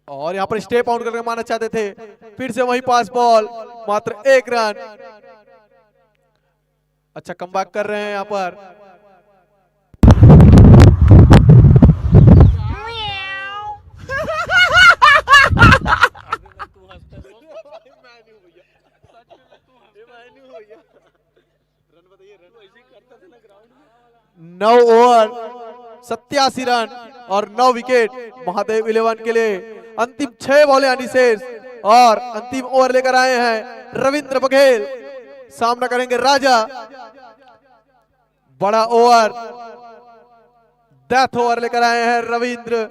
और यहाँ पर स्टेप आउट करके मारना चाहते थे, फिर से वही पास बॉल, मात्र 1 रन। अच्छा कमबैक कर रहे हैं यहाँ पर। नौ ओवर 87 रन और 9 विकेट महादेव इलेवन के लिए। अंतिम 6 बॉलें आनी शेष और अंतिम ओवर लेकर आए हैं रविंद्र बघेल, सामना करेंगे राजा। बड़ा ओवर, डेथ ओवर लेकर आए हैं रविंद्र,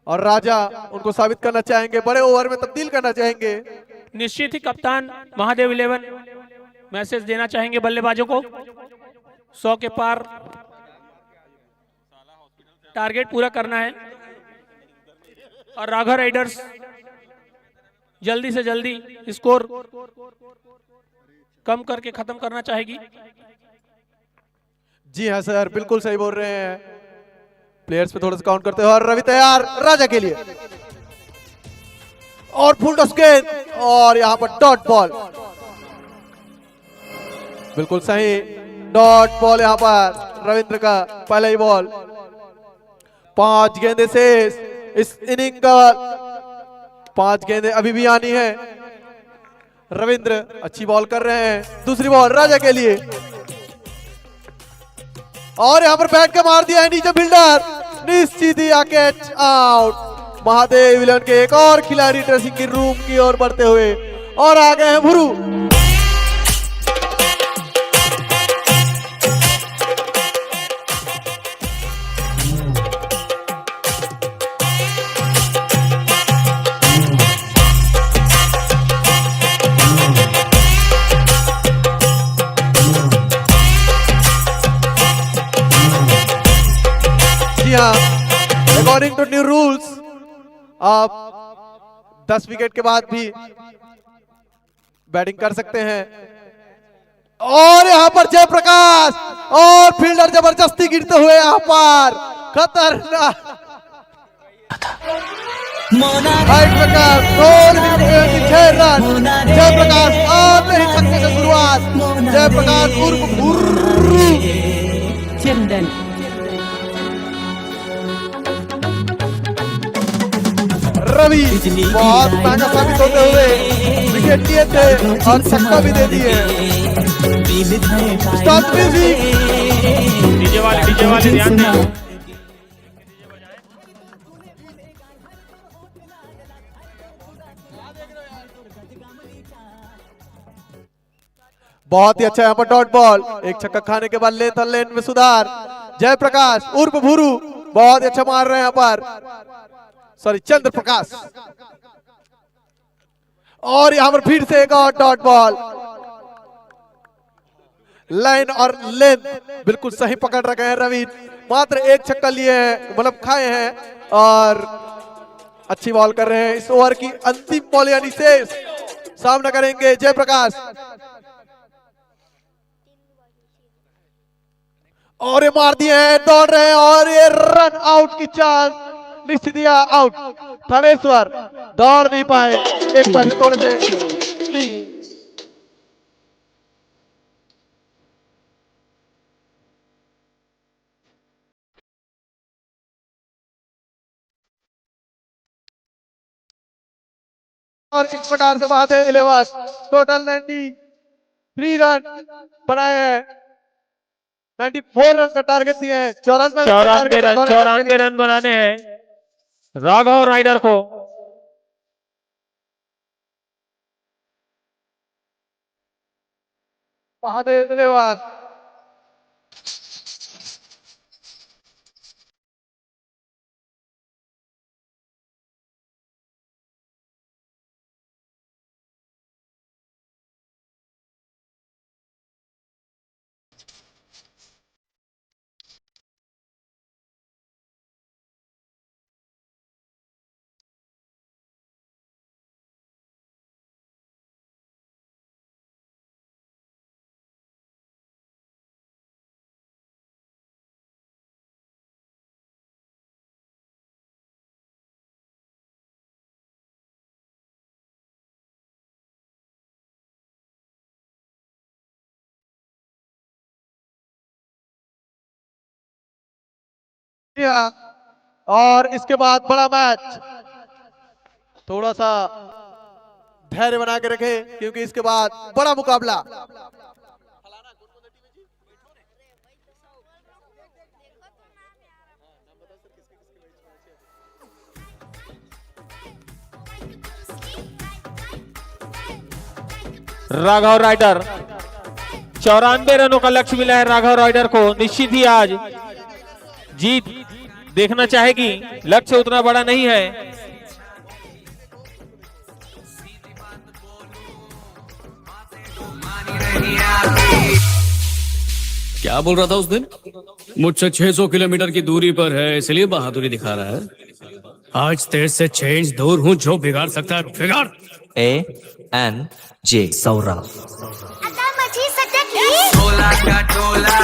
और राजा उनको साबित करना चाहेंगे, बड़े ओवर में तब्दील करना चाहेंगे। निश्चित ही कप्तान महादेव इलेवन मैसेज देना चाहेंगे बल्लेबाजों को, 100 के पार टारगेट पूरा करना है और राघव राइडर्स जल्दी से जल्दी स्कोर कम करके खत्म करना चाहेगी। जी हाँ सर, बिल्कुल सही बोल रहे हैं। प्लेयर्स पे थोड़ा सा काउंट करते हैं और रवि तैयार राजा के लिए, और फुल टॉस गेंद, और यहाँ पर डॉट बॉल, बिल्कुल सही डॉट बॉल यहाँ पर रविंद्र का पहला ही बॉल। 5 गेंदें शेष इस इनिंग का, 5 गेंदें अभी भी आनी है। रविंद्र अच्छी बॉल कर रहे हैं, दूसरी बॉल राजा के लिए, और यहाँ पर बैट का मार दिया है नीचे फील्डर, निश्चित ही कैच आउट। महादेव इलेवन के एक और खिलाड़ी ड्रेसिंग की रूम की ओर बढ़ते हुए, और आ गए हैं Bhuru. According to new rules आप 10 विकेट के बाद भी बैटिंग कर सकते हैं। और यहाँ पर जयप्रकाश, और फील्डर जबरदस्ती गिरते हुए यहाँ पर खतरनाक 6 रन। जयप्रकाश आते ही छक्के से शुरुआत, जयप्रकाश उर्फ भुर्रू। रवि बहुत महंगा साबित होते हुए विकेट लिए थे और छक्का भी दे दिए। Start music. डीजे वाले ध्यान दें। बहुत ही अच्छा यहाँ पर डॉट बॉल, एक छक्का खाने के बाद लेन में सुधार। जयप्रकाश उर्फ भूरू बहुत ही अच्छा मार रहे हैं यहाँ पर, सॉरी चंद्र प्रकाश। और यहाँ पर फिर से एक और डॉट बॉल, लाइन और लेंथ बिल्कुल सही पकड़ रखे हैं रवि। मात्र एक छक्का लिए हैं, मतलब खाए हैं और अच्छी बॉल कर रहे हैं। इस ओवर की अंतिम बॉल यानी शेष सामना करेंगे जयप्रकाश। और ये मार दिए हैं, दौड़ रहे हैं और ये रन आउट की चांस निश्चित दिया आउट। थानेश्वर दौड़ नहीं पाए, एक बार तोड़ दे। और इस प्रकार से बात है 11 टोटल 93 रन बनाए हैं। 94 रन का टारगेट दिए हैं। 94 रन बनाने हैं राघव राइडर को। महादेव धन्यवाद। और इसके बाद बड़ा मैच, थोड़ा सा धैर्य बना के रखें क्योंकि इसके बाद बड़ा मुकाबला। राघव राइडर 94 रनों का लक्ष्य मिला है राघव राइडर को। निश्चित ही आज जीत देखना चाहेगी, लक्ष्य उतना बड़ा नहीं है। क्या बोल रहा था उस दिन? मुझसे 600 किलोमीटर की दूरी पर है इसलिए बहादुरी दिखा रहा है। आज तेरे से 6 इंच दूर हूँ, जो बिगाड़ सकता है बिगाड़। ANJ सौरभ। 16 का टोला,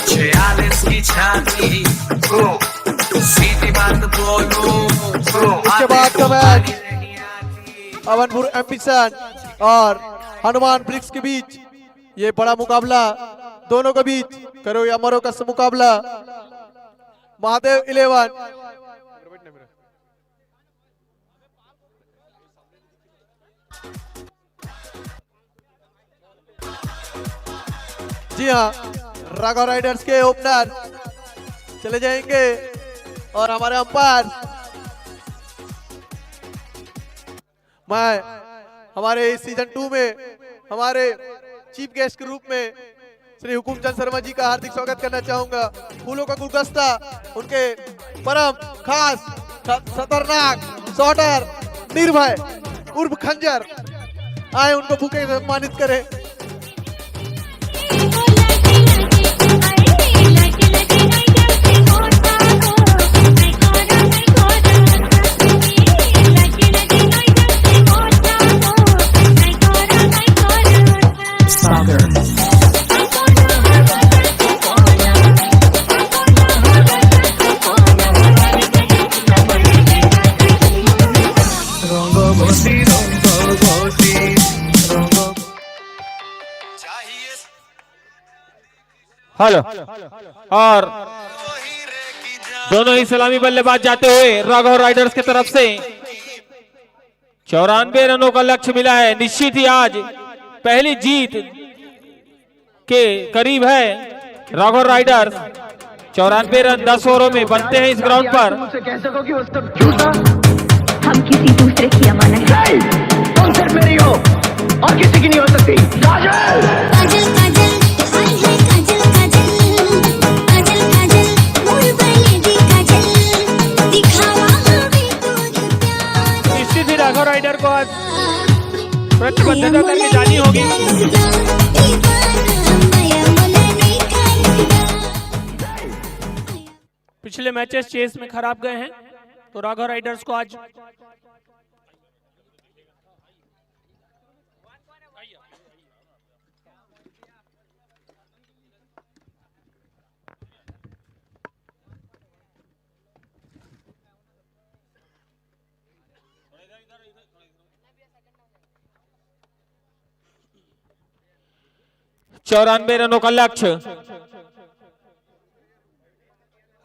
46 की छाती, सीधी बात बोलो। इसके बाद का मैच अवनपुर एम्बिशन और हनुमान ब्रिक्स के बीच, ये बड़ा मुकाबला दोनों के बीच, करो या मरो का मुकाबला। महादेव 11 जी हाँ, राघव राइडर्स के ओपनर चले जाएंगे और हमारे अंपायर मैं हमारे इस सीजन 2 में हमारे चीफ गेस्ट के रूप में श्री हुकुमचंद शर्मा जी का हार्दिक स्वागत करना चाहूंगा। फूलों का गुलदस्ता उनके परम खास खतरनाक शॉटर निर्भय उर्फ खंजर आए, उनको बुके से सम्मानित करें। हेलो और दोनों ही सलामी बल्लेबाज जाते हुए राघव राइडर्स की तरफ से 94 रनों का लक्ष्य मिला है। निश्चित ही आज पहली जीत के करीब है राघव राइडर्स। 94 रन 10 ओवरों में बनते हैं इस ग्राउंड पर। हम किसी दूसरे की अमानत है। तुम सिर्फ मेरी हो और किसी की नहीं हो सकती। काजल काजल काजल आई है काजल काजल काजल काजल मोर बनेगी काजल दिखावा हमें तुझ प्यार। निश्चित ही राघव राइडर को आज प्रतिबद्धता करके जानी होगी। पिछले मैचेस चेस में खराब गए हैं, तो राघव राइडर्स को आज चौरानवे रनों का लक्ष्य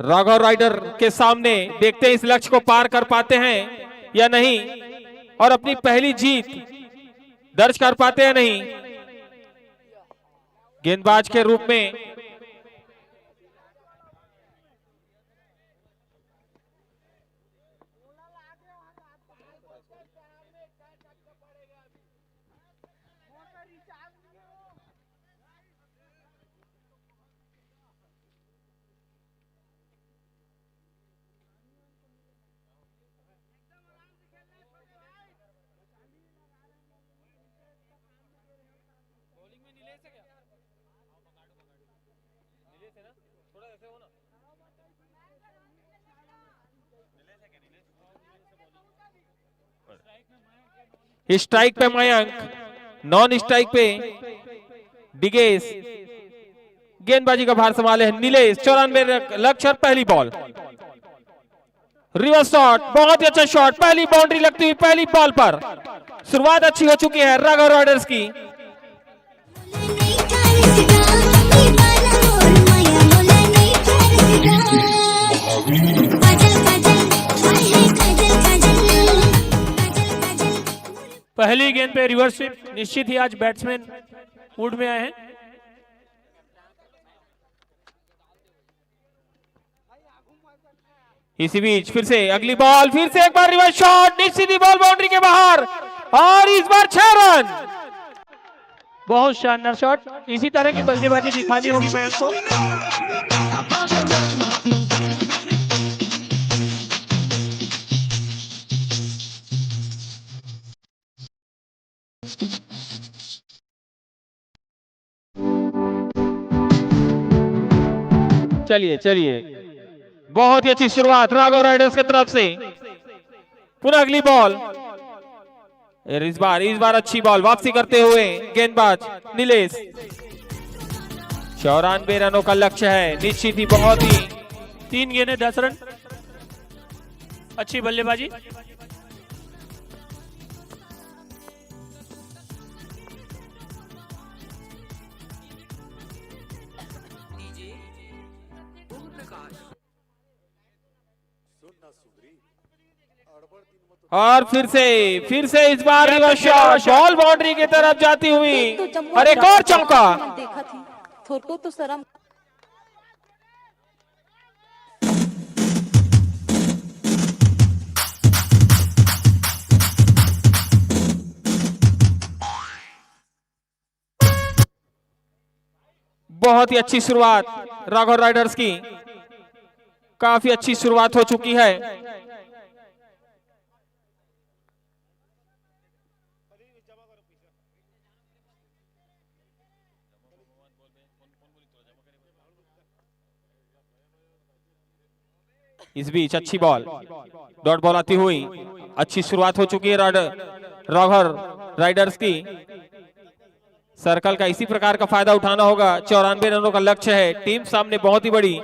राघव राइडर के सामने। देखते हैं इस लक्ष्य को पार कर पाते हैं या नहीं और अपनी पहली जीत दर्ज कर पाते हैं नहीं। गेंदबाज के रूप में स्ट्राइक पे मयंक, नॉन स्ट्राइक पे डिगेस। गेंदबाजी का भार संभाले हैं नीलेश। 94 लक्ष्य और पहली बॉल। रिवर्स शॉट, बहुत ही अच्छा शॉट। पहली बाउंड्री लगती हुई पहली बॉल पर। शुरुआत अच्छी हो चुकी है राघव राइडर्स की। पहली गेंद पे रिवर्स स्विप। निश्चित ही आज बैट्समैन मूड में आए हैं। इसी बीच फिर से अगली बॉल, फिर से एक बार रिवर्स शॉट। निश्चित ही बॉल बाउंड्री के बाहर और इस बार 6 रन। बहुत शानदार शॉट। इसी तरह की बल्लेबाजी दिखानी होगी मयंक को। चलिए चलिए, बहुत ही अच्छी शुरुआत राघव राइडर्स की तरफ से। पुनः अगली बॉल, इस बार अच्छी बॉल वापसी करते हुए गेंदबाज नीलेश। 94 रनों का लक्ष्य है। निश्चित ही बहुत ही 3 गेंदें 10 रन। अच्छी बल्लेबाजी। और फिर से इस बार रिवर्स शॉट, बॉल बाउंड्री की तरफ जाती हुई और एक और चौका। देखा थी थोड़को तो शर्म। बहुत ही अच्छी शुरुआत राघव राइडर्स की। काफी अच्छी शुरुआत हो चुकी है। इस बीच अच्छी बॉल, डॉट बॉल आती हुई अच्छी शुरुआत हो चुकी है राघव राइडर्स की। सर्कल का इसी प्रकार का फायदा उठाना होगा। 94 रनों का लक्ष्य है। टीम सामने बहुत ही बड़ी।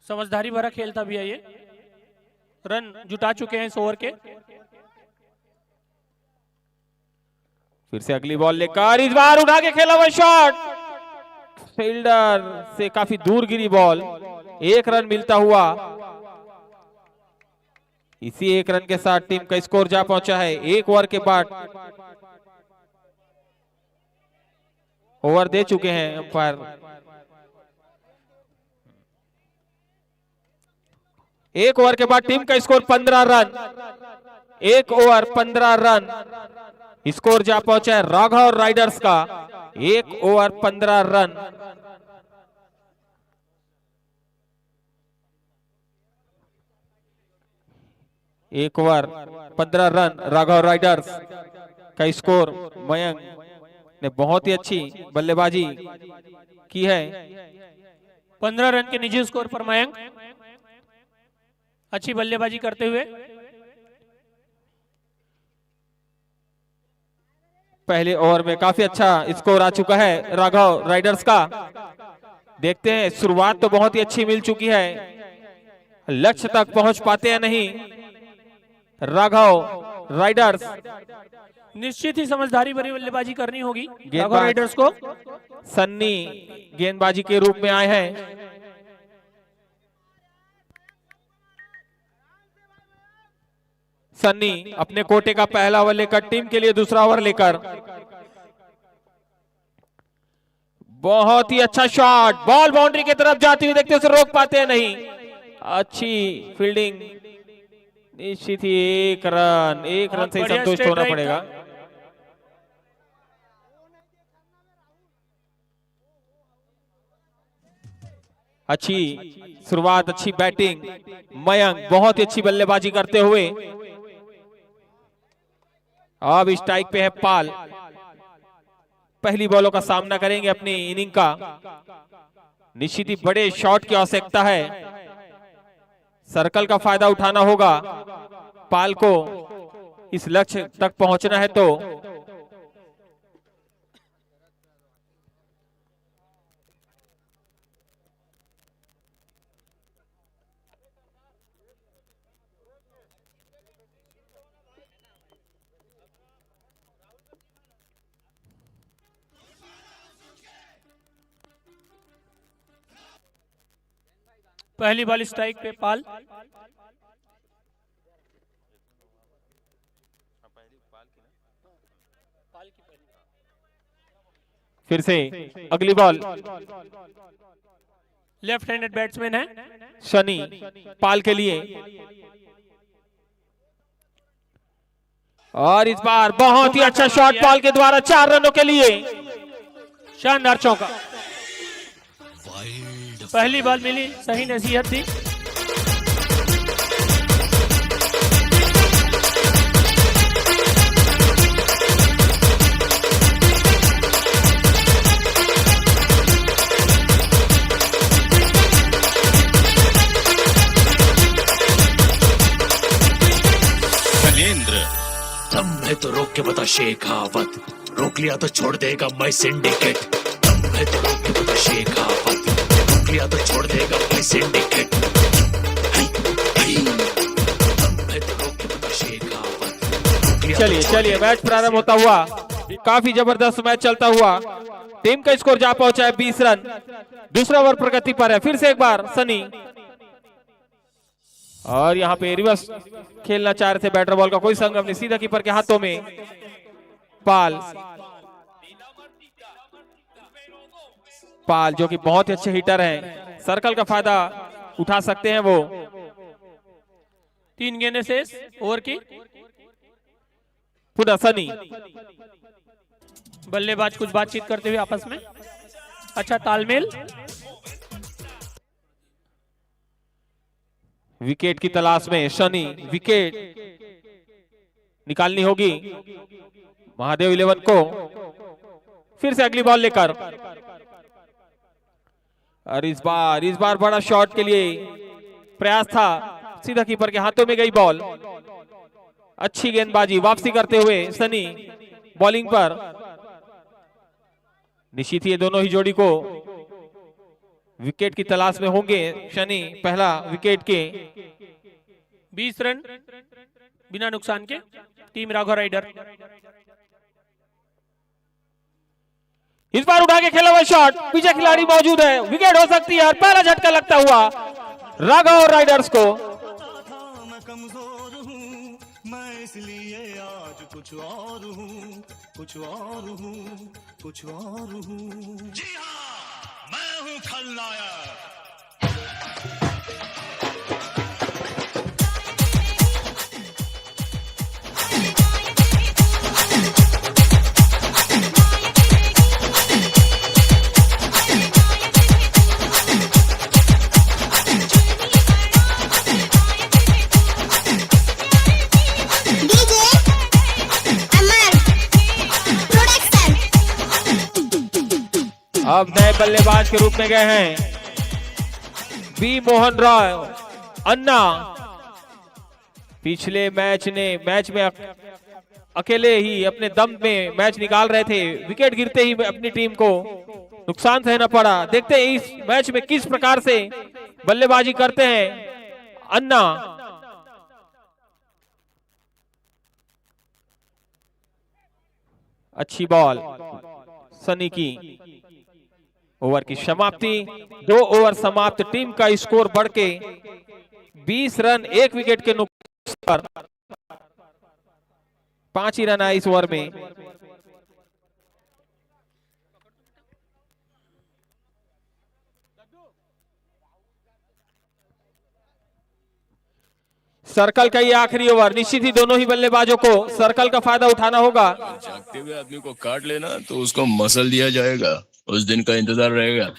समझदारी भरा खेलता भी है ये। रन जुटा चुके हैं इस ओवर के। फिर से अगली बॉल लेकर इस बार उठा के खेला हुआ शॉट। फील्डर से काफी दूर गिरी बॉल। एक रन मिलता हुआ, इसी एक रन के साथ टीम का स्कोर जा पहुंचा है। एक ओवर के बाद ओवर दे चुके हैं अंपायर। एक ओवर के बाद टीम का स्कोर 15 रन, एक ओवर 15 रन स्कोर जा पहुंचा है राघव राइडर्स का। एक ओवर 15 रन। एक ओवर 15 रन राघव राइडर्स का स्कोर। मयंक ने बहुत ही अच्छी बल्लेबाजी की है। 15 रन के निजी स्कोर पर मयंक अच्छी बल्लेबाजी करते हुए। पहले ओवर में काफी अच्छा स्कोर आ चुका है राघव राइडर्स का। देखते हैं, शुरुआत तो बहुत ही अच्छी मिल चुकी है, लक्ष्य तक पहुंच पाते हैं नहीं राघव राइडर्स। निश्चित ही समझदारी भरी बल्लेबाजी करनी होगी राघव गेंदबाज राइडर्स को। सन्नी गेंदबाजी के रूप में आए हैं। सन्नी अपने कोटे का पहला ओवर लेकर टीम के लिए दूसरा ओवर लेकर। बहुत ही अच्छा शॉट, बॉल बाउंड्री की तरफ जाती हुई देखते उसे रोक पाते हैं नहीं। अच्छी फील्डिंग, निश्चित ही एक रन से ही संतुष्ट होना पड़ेगा। अच्छी शुरुआत, अच्छी बैटिंग, मयंक बहुत ही अच्छी बल्लेबाजी करते हुए। अब स्ट्राइक पे है पाल, पहली बॉलों का सामना करेंगे अपनी इनिंग का। निश्चित ही बड़े शॉट की आवश्यकता है, सर्कल का फायदा उठाना होगा पाल को, इस लक्ष्य तक पहुंचना है तो। पहली बॉल स्ट्राइक पे पाल। फिर से अगली बॉल, लेफ्ट हैंडेड बैट्समैन है शनि पाल के लिए। और इस बार बहुत ही अच्छा शॉट पाल के द्वारा 4 रनों के लिए। शानदार चौका। पहली बॉल मिली, सही नसीहत थी। दम है तो रोक के बता शेखावत, रोक लिया तो छोड़ देगा मैं सिंडिकेट। दम है तो रोक के बता शेखावत, रोक लिया तो छोड़ देगा मैं सिंडिकेट। दम है तो रोक के बता शेखावत। चलिए मैच प्रारंभ होता हुआ, काफी जबरदस्त मैच चलता हुआ। टीम का स्कोर जा पहुंचा है 20 रन। दूसरा ओवर प्रगति पर है। फिर से एक बार सनी, और यहाँ पे रिवर्स खेलना चाह रहे थे बैटर बॉल का, कोई संगम नहीं, सीधा कीपर के हाथों में। पाल जो कि बहुत ही अच्छे हिटर हैं, सर्कल का फायदा उठा सकते हैं वो। 3 गेंदें शेष ओवर की। पुनः सनी, बल्लेबाज कुछ बातचीत करते हुए आपस में, अच्छा तालमेल। विकेट की तलाश में शनि, विकेट निकालनी होगी महादेव 11 को। फिर से अगली बॉल लेकर, और इस बार बड़ा शॉट के लिए प्रयास था, सीधा कीपर के हाथों में गई बॉल। अच्छी गेंदबाजी, वापसी करते हुए सनी बॉलिंग पर। निश्चित ये दोनों ही जोड़ी को विकेट की तलाश में होंगे। शनि पहला विकेट के। 20 रन बिना नुकसान के टीम राघव राइडर। इस बार उठा के खेला हुआ शॉट, पीछे खिलाड़ी मौजूद है, विकेट हो सकती है और पहला झटका लगता हुआ राघव राइडर्स को। मैं कमजोर हूँ, मैं इसलिए आज कुछ और हूँ, कुछ और हूँ, कुछ और हूँ। जी हाँ, मैं हूँ खलनायक। अब नए बल्लेबाज के रूप में गए हैं बी मोहन राव अन्ना। पिछले मैच में अकेले ही अपने दम में मैच निकाल रहे थे, विकेट गिरते ही अपनी टीम को नुकसान सहना पड़ा। देखते हैं इस मैच में किस प्रकार से बल्लेबाजी करते हैं अन्ना। अच्छी बॉल सनी की। ओवर की समाप्ति, 2 ओवर समाप्त, टीम का स्कोर बढ़ के 20 रन 1 विकेट के नुकसान पर 5 ही रन आए इस ओवर में। सर्कल का ये आखिरी ओवर, निश्चित ही दोनों ही बल्लेबाजों को सर्कल का फायदा उठाना होगा। जागते हुए आदमी को काट लेना तो उसको मसल दिया जाएगा, उस दिन का इंतजार रहेगा।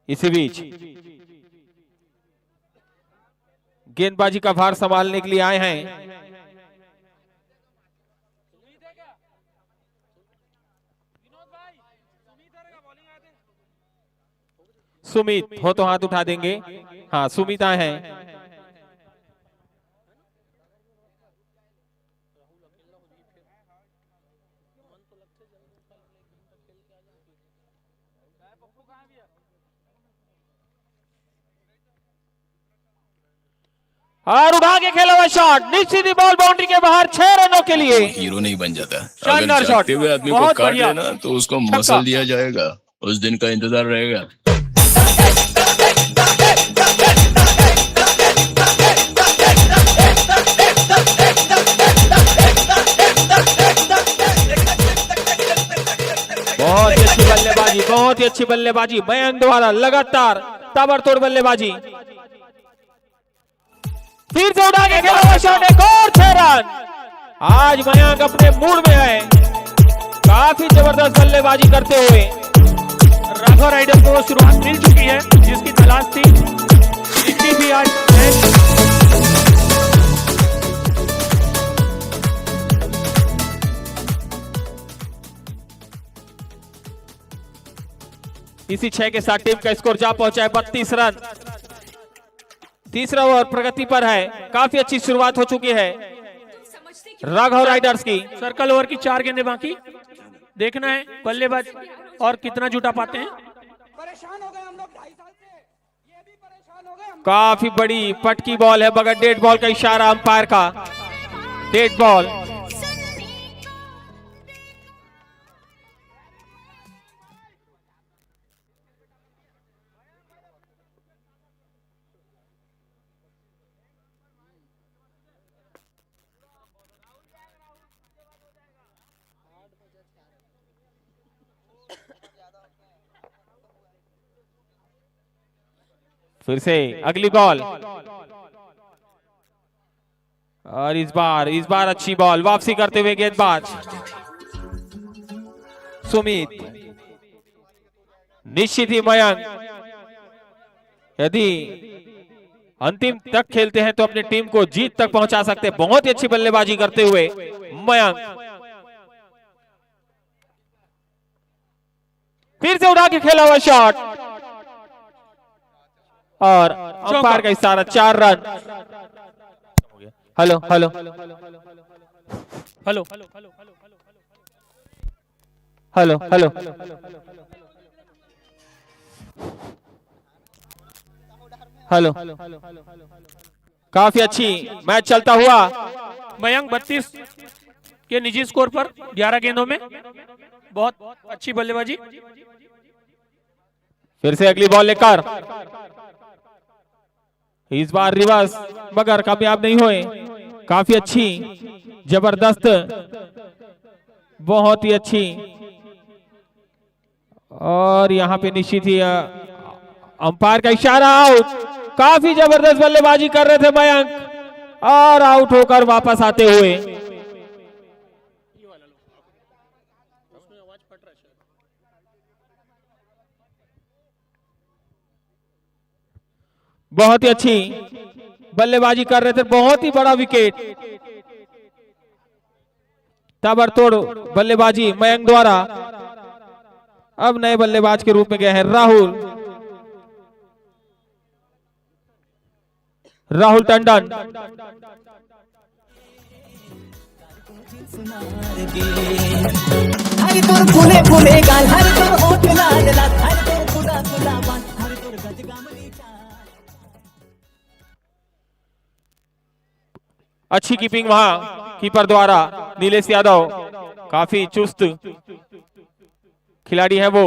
इसी बीच गेंदबाजी का भार संभालने के लिए आए हैं सुमित। हो तो हाथ उठा देंगे। हाँ, सुमित आए हैं। और उठा के खेला हुआ शॉट, निश्चित ही बॉल बाउंड्री के बाहर, 6 रनों के लिए। हीरो नहीं बन जाता, अगर शानदार शॉट, जागते हुए आदमी को बहुत काट बढ़िया। लेना तो उसको मसल दिया जाएगा, उस दिन का इंतजार रहेगा। बहुत ही अच्छी बल्लेबाजी, बहुत ही अच्छी बल्लेबाजी मयंक द्वारा, लगातार ताबड़तोड़ बल्लेबाजी। फिर से उड़ा के खेला हुआ शॉट, एक और 6 रन। आज मयंक अपने मूड में है, काफी जबरदस्त बल्लेबाजी करते हुए। राघव राइडर को शुरुआत मिल चुकी है जिसकी तलाश थी, इतनी भी आज इसी 6 के साथ टीम का स्कोर जा पहुंचा है 32 रन। तीसरा ओवर प्रगति पर है, काफी अच्छी शुरुआत हो चुकी है राघव राइडर्स की। सर्कल ओवर की 4 गेंदें बाकी, देखना है बल्लेबाज और कितना जुटा पाते हैं। परेशान हो गए हम लोग 2.5 साल से, ये भी परेशान हो गए। काफी बड़ी पटकी बॉल है, मगर डेड बॉल का इशारा अंपायर का, डेड बॉल। फिर से अगली बॉल, और इस बार अच्छी बॉल, वापसी करते हुए गेंदबाज सुमित। निश्चित ही मयंक यदि अंतिम तक खेलते हैं तो अपनी टीम को जीत तक पहुंचा सकते हैं। बहुत ही अच्छी बल्लेबाजी करते हुए मयंक। फिर से उड़ा के खेला हुआ शॉट, और अंपायर का इशारा, 4 run. Hello hello hello hello hello hello, काफी अच्छी मैच चलता हुआ। मयंक 32 के निजी स्कोर पर 11 गेंदों में, बहुत अच्छी बल्लेबाजी। फिर से अगली बॉल लेकर, इस बार रिवर्स मगर कामयाब नहीं हुए। काफी अच्छी, जबरदस्त, बहुत ही अच्छी। और यहाँ पे निश्चित ही अंपायर का इशारा, आउट। काफी जबरदस्त बल्लेबाजी कर रहे थे मयंक और आउट होकर वापस आते हुए। बहुत ही अच्छी बल्लेबाजी कर रहे थे, बहुत ही बड़ा विकेट। ताबड़तोड़ बल्लेबाजी मयंक द्वारा। अब नए बल्लेबाज के रूप में गए हैं राहुल टंडन। अच्छी कीपिंग वहां कीपर द्वारा, नीलेश यादव काफी चुस्त खिलाड़ी है वो।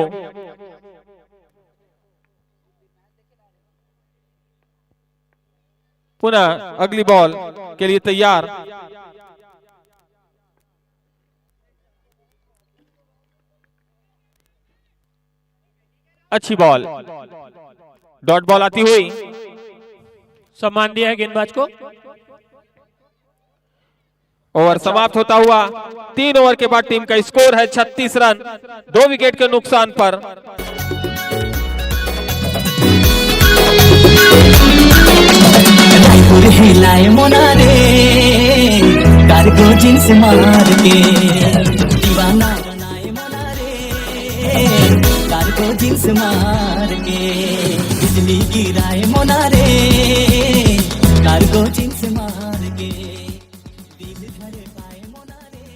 पुनः अगली बॉल के लिए तैयार। अच्छी बॉल, डॉट बॉल आती हुई। सम्मान दिया है गेंदबाज को। ओवर समाप्त होता हुआ। 3 ओवर के बाद टीम का स्कोर है 36 रन, 2 विकेट के नुकसान पर। हिलाए मोनारे कार्गो जींस मार के, दीवाना बनाए मोनारे कार्गो जींस मार के, बिजली गिराए मोनारे कार्गो जींस मार के, दिल भरे पाए मोनारे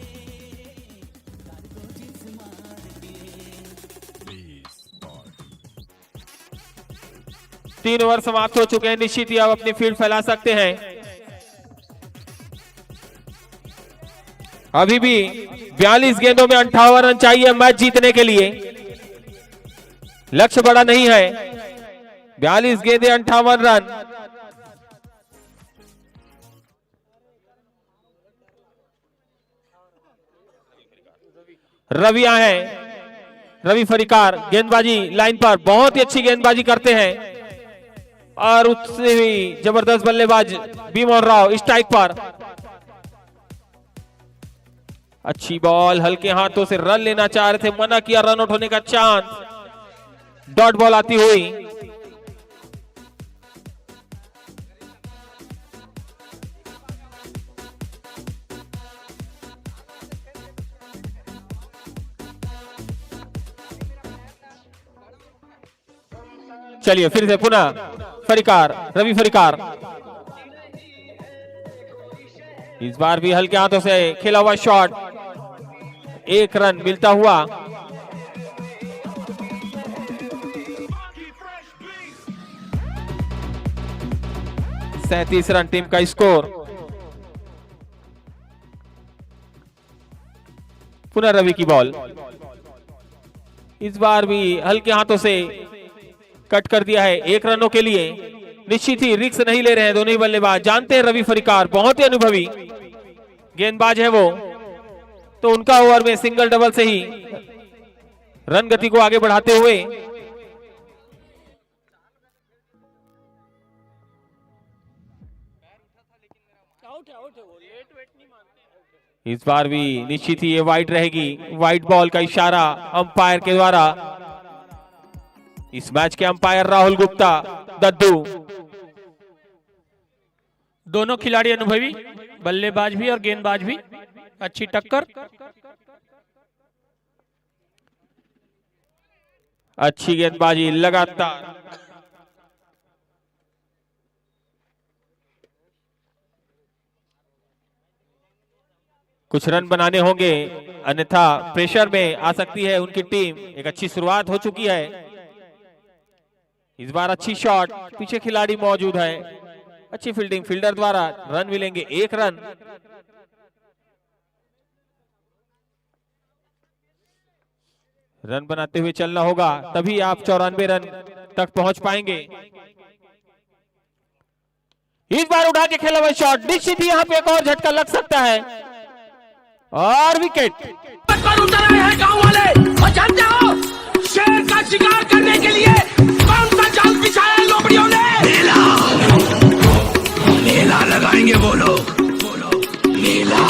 कार्गो जींस मार के। 3 ओवर समाप्त हो चुके हैं, निश्चित ही अब अपनी फील्ड फैला सकते हैं। अभी भी 42 गेंदों में 58 रन चाहिए मैच जीतने के लिए। लक्ष्य बड़ा नहीं है, 42 गेंदें 58 रन। रवि है, रवि फरीकार गेंदबाजी लाइन पर बहुत ही अच्छी गेंदबाजी करते हैं। और उससे भी जबरदस्त बल्लेबाज बी मोहन राव स्ट्राइक पर। अच्छी बॉल, हल्के हाथों से रन लेना चाह रहे थे, मना किया, रन आउट होने का चांस। डॉट बॉल आती हुई। चलिए फिर से पुनः फरीकार, रवि फरीकार। इस बार भी हल्के हाथों से खेला हुआ शॉट, 1 रन मिलता हुआ। सैंतीस रन टीम का स्कोर। पुनः रवि की बॉल, इस बार भी हल्के हाथों से कट कर दिया है 1 रनों के लिए। निश्चित ही रिस्क नहीं ले रहे हैं दोनों ही बल्लेबाज। जानते हैं रवि फरीकार बहुत ही अनुभवी गेंदबाज है वो, तो उनका ओवर में सिंगल डबल से ही रन गति को आगे बढ़ाते हुए इस बार भी निश्चित ही ये वाइड रहेगी। वाइड बॉल का इशारा अंपायर के द्वारा। इस मैच के अंपायर राहुल गुप्ता, दद्दू। दोनों खिलाड़ी अनुभवी, बल्लेबाज भी और गेंदबाज भी। अच्छी टक्कर, अच्छी गेंदबाजी लगातार। कुछ रन बनाने होंगे, अन्यथा प्रेशर में आ सकती है उनकी टीम। एक अच्छी शुरुआत हो चुकी है, इस बार अच्छी शॉट, पीछे खिलाड़ी मौजूद है, अच्छी फील्डिंग, फील्डर द्वारा रन मिलेंगे 1 रन। रन बनाते हुए चलना होगा, तभी आप 94 रन तक पहुंच पाएंगे। इस बार उठा के खेला हुआ शॉट, निश्चित ही यहाँ पे एक और झटका लग सकता है और विकेट। पर उतर आए हैं गांव वाले और जानते हो शेर का शिकार करने के लिए कौन सा जाल बिछाया है लोमड़ियों ने? मेला, मेला लगाएंगे वो लोग, मेला।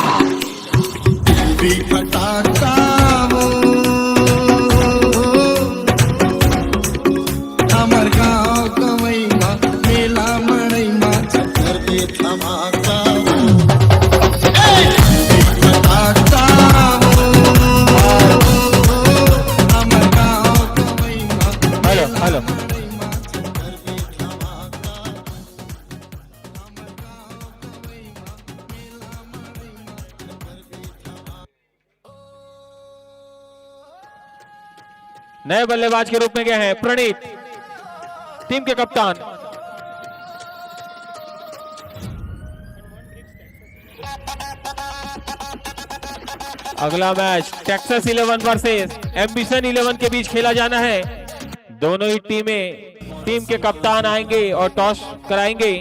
हमार गाँव कमैमा मेला मड़ैमा चक्कर दे धमाका हेलो नए बल्लेबाज के रूप में गए हैं प्रणीत, टीम के कप्तान। अगला मैच टेक्सास 11 वर्सेस एम्बिशन 11 के बीच खेला जाना है। दोनों ही टीम के कप्तान आएंगे और टॉस कराएंगे।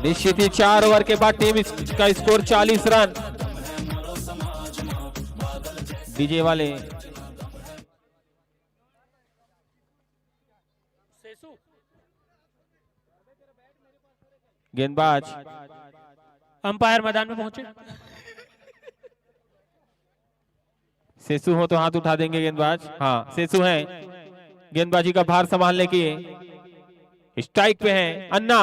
निश्चित ही 4 ओवर के बाद टीम का स्कोर 40 रन। डीजे वाले गेंदबाज अंपायर मैदान में पहुंचे। सेसु हो तो हाथ उठा देंगे गेंदबाज। हाँ, सेसु हैं, गेंदबाजी का भार संभालने के स्ट्राइक पे हैं अन्ना।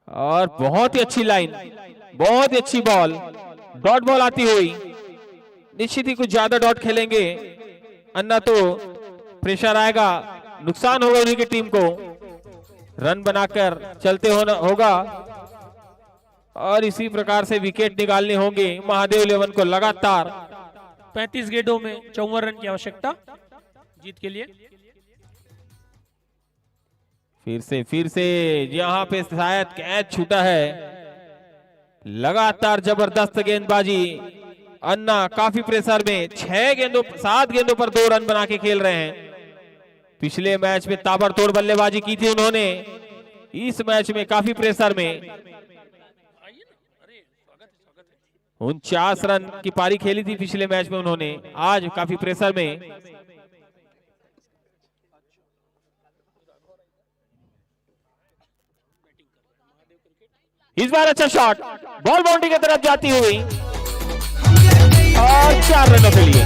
और बहुत ही अच्छी लाइन, बहुत ही अच्छी बॉल, डॉट बॉल आती हुई। निश्चित ही कुछ ज्यादा डॉट खेलेंगे अन्ना तो प्रेशर आएगा, नुकसान होगा उन्हीं की टीम को। रन बनाकर चलते होगा और इसी प्रकार से विकेट निकालने होंगे महादेव 11 को लगातार। 35 गेंदों में 54 रन की आवश्यकता जीत के लिए। फिर से यहां पे शायद कैच छूटा है। लगातार जबरदस्त गेंदबाजी, अन्ना काफी प्रेशर में 7 गेंदों पर 2 रन बना के खेल रहे हैं। पिछले मैच में ताबड़तोड़ बल्लेबाजी की थी उन्होंने, इस मैच में काफी प्रेशर में 49 रन की पारी खेली थी पिछले मैच में उन्होंने, आज काफी प्रेशर में। इस बार अच्छा शॉट, बॉल बाउंड्री की तरफ जाती हुई और 4 रनों के लिए।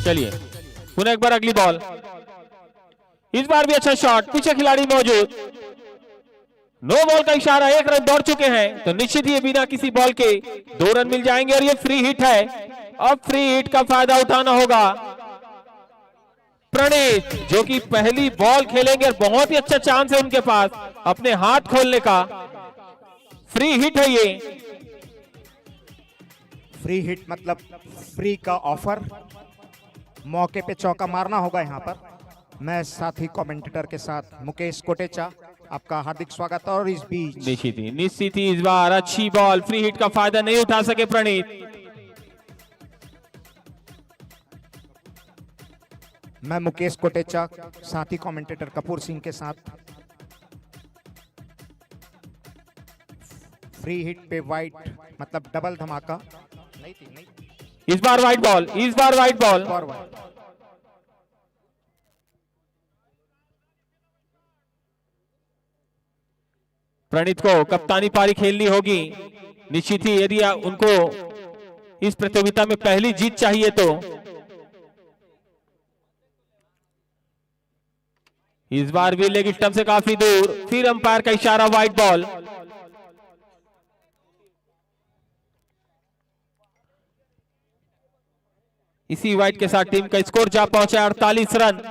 चलिए पुनः एक बार अगली बॉल, इस बार भी अच्छा शॉट, पीछे खिलाड़ी मौजूद। नो बॉल का इशारा, 1 रन दौड़ चुके हैं तो निश्चित ही बिना किसी बॉल के 2 रन मिल जाएंगे और ये फ्री हिट है। अब फ्री हिट का फायदा उठाना होगा प्रणीत, जो कि पहली बॉल खेलेंगे और बहुत ही अच्छा चांस है उनके पास अपने हाथ खोलने का। फ्री हिट है ये। फ्री हिट मतलब फ्री का ऑफर, मौके पे चौका मारना होगा यहाँ पर। मैं साथी कमेंटेटर के साथ मुकेश कोटेचा, आपका हार्दिक स्वागत। और इस बीच निश्चित ही इस बार अच्छी बॉल, फ्री हिट का फायदा नहीं उठा सके प्रणीत। मैं मुकेश कोटेचा, साथी कमेंटेटर कपूर सिंह के साथ। फ्री हिट पे वाइट मतलब डबल धमाका नहीं थी, नहीं। इस बार वाइट बॉल, इस बार वाइट बॉल। प्रणीत को कप्तानी पारी खेलनी होगी निश्चित ही, यदि उनको इस प्रतियोगिता में पहली जीत चाहिए तो। इस बार भी लेग स्टंप से काफी दूर, फिर अंपायर का इशारा, वाइड बॉल। इसी वाइड के साथ टीम का स्कोर जा पहुंचा 48 रन।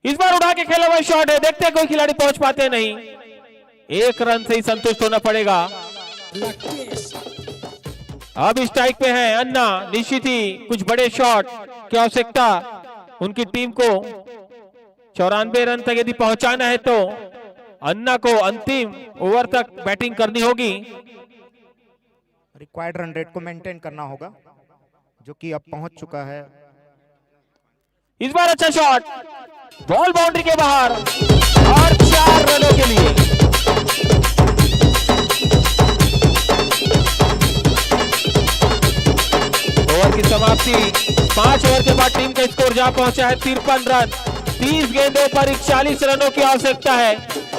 इस बार उड़ा के खेला हुआ शॉट है, देखते हैं कोई खिलाड़ी पहुंच पाते नहीं, एक रन से ही संतुष्ट होना पड़ेगा। अब स्ट्राइक पे है अन्ना। निश्चित ही कुछ बड़े शॉट की आवश्यकता उनकी टीम को। 94 रन तक यदि पहुंचाना है तो अन्ना को अंतिम ओवर तक बैटिंग करनी होगी। रिक्वायर्ड रन रेट को मेंटेन करना होगा, जो कि अब पहुंच चुका है। इस बार अच्छा शॉट, बॉल बाउंड्री के बाहर और 4 रनों के लिए। ओवर की समाप्ति, 5 ओवर के बाद टीम का स्कोर जा पहुंचा है 53 रन। 30 गेंदों पर 41 रनों की आवश्यकता है।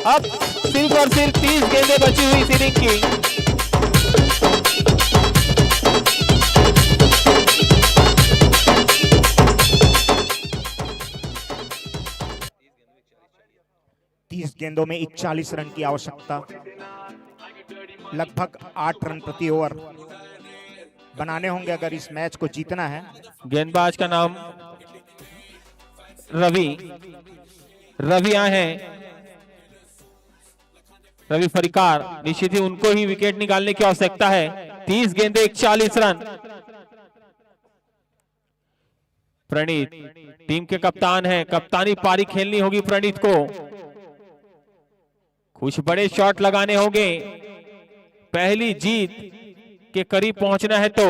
अब सिर्फ और सिर्फ 30 गेंदें बची हुई इस इनिंग की। गेंदों में 41 रन की आवश्यकता, लगभग 8 रन प्रति ओवर बनाने होंगे अगर इस मैच को जीतना है। गेंदबाज का नाम रवि आए हैं, रवि फरिकार। निश्चित ही उनको ही विकेट निकालने की आवश्यकता है। 30 गेंदे 41 रन। प्रणीत टीम के कप्तान हैं, कप्तानी पारी खेलनी होगी प्रणीत को। कुछ बड़े शॉट लगाने होंगे, पहली जीत के करीब पहुंचना है तो।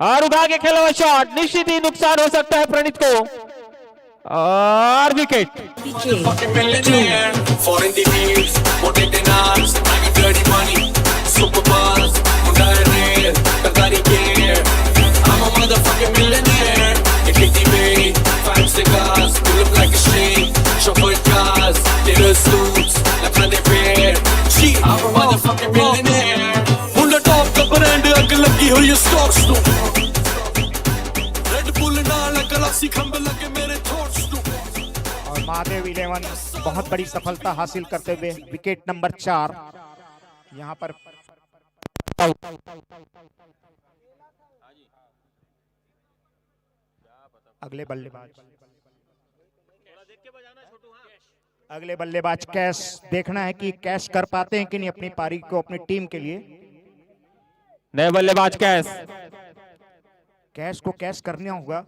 और उठा के खेला हुआ शॉट, निश्चित ही नुकसान हो सकता है प्रणीत को, और विकेट। लगी हुई है स्टॉक्स नु, रेड बुल नाल गैलेक्सी खंबे लगे मेरे थॉट्स नु। और महादेव 11 बहुत बड़ी सफलता हासिल करते हुए विकेट नंबर 4 यहां पर। अगले बल्लेबाज कैश, देखना है कि कैश कर पाते हैं कि नहीं अपनी पारी को अपनी टीम के लिए। नए बल्लेबाज कैश को कैश करना होगा।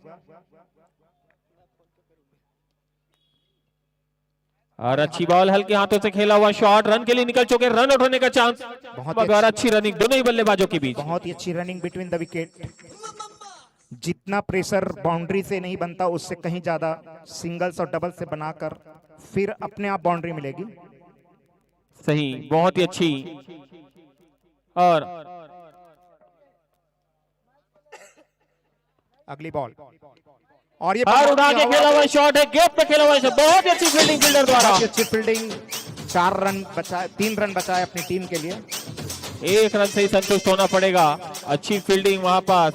और अच्छी बॉल, हल्के हाथों से खेला हुआ शॉट, रन के लिए निकल चुके, रन आउट होने का चांस। बहुत अच्छी रनिंग दोनों ही बल्लेबाजों के बीच, बहुत ही अच्छी रनिंग बिटवीन द विकेट। जितना प्रेशर बाउंड्री से नहीं बनता उससे कहीं ज्यादा सिंगल्स और डबल से बनाकर फिर अपने आप बाउंड्री मिलेगी। सही, बहुत ही अच्छी। और अगली बॉल, और ये उड़ा के खेला हुआ शॉट है, गेप पे खेला हुआ है, बहुत अच्छी फील्डिंग फील्डर द्वारा। अच्छी फील्डिंग, 4 रन बचाए, 3 रन बचाए अपनी टीम के लिए। 1 रन से ही संतुष्ट होना पड़ेगा। अच्छी फील्डिंग वहां पास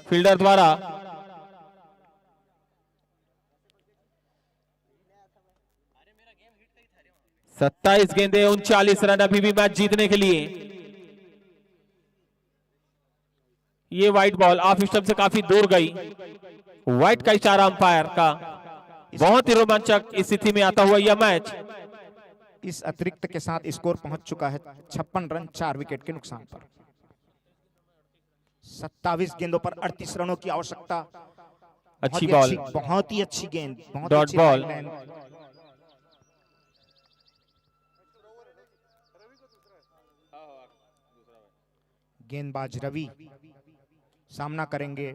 फील्डर द्वारा। है 27 गेंदे 39 रन अभी भी मैच जीतने के लिए। ये वाइट बॉल ऑफ स्टंप से काफी दूर गई, वाइट का इशारा अंपायर का। बहुत ही रोमांचक स्थिति में आता हुआ यह मैच। इस अतिरिक्त के साथ स्कोर पहुंच चुका है 56 रन 4 विकेट के नुकसान पर। 27 गेंदों पर 38 रनों की आवश्यकता। अच्छी बॉल, बहुत ही अच्छी गेंद, बहुत डॉट बॉल। गेंदबाज रवि सामना करेंगे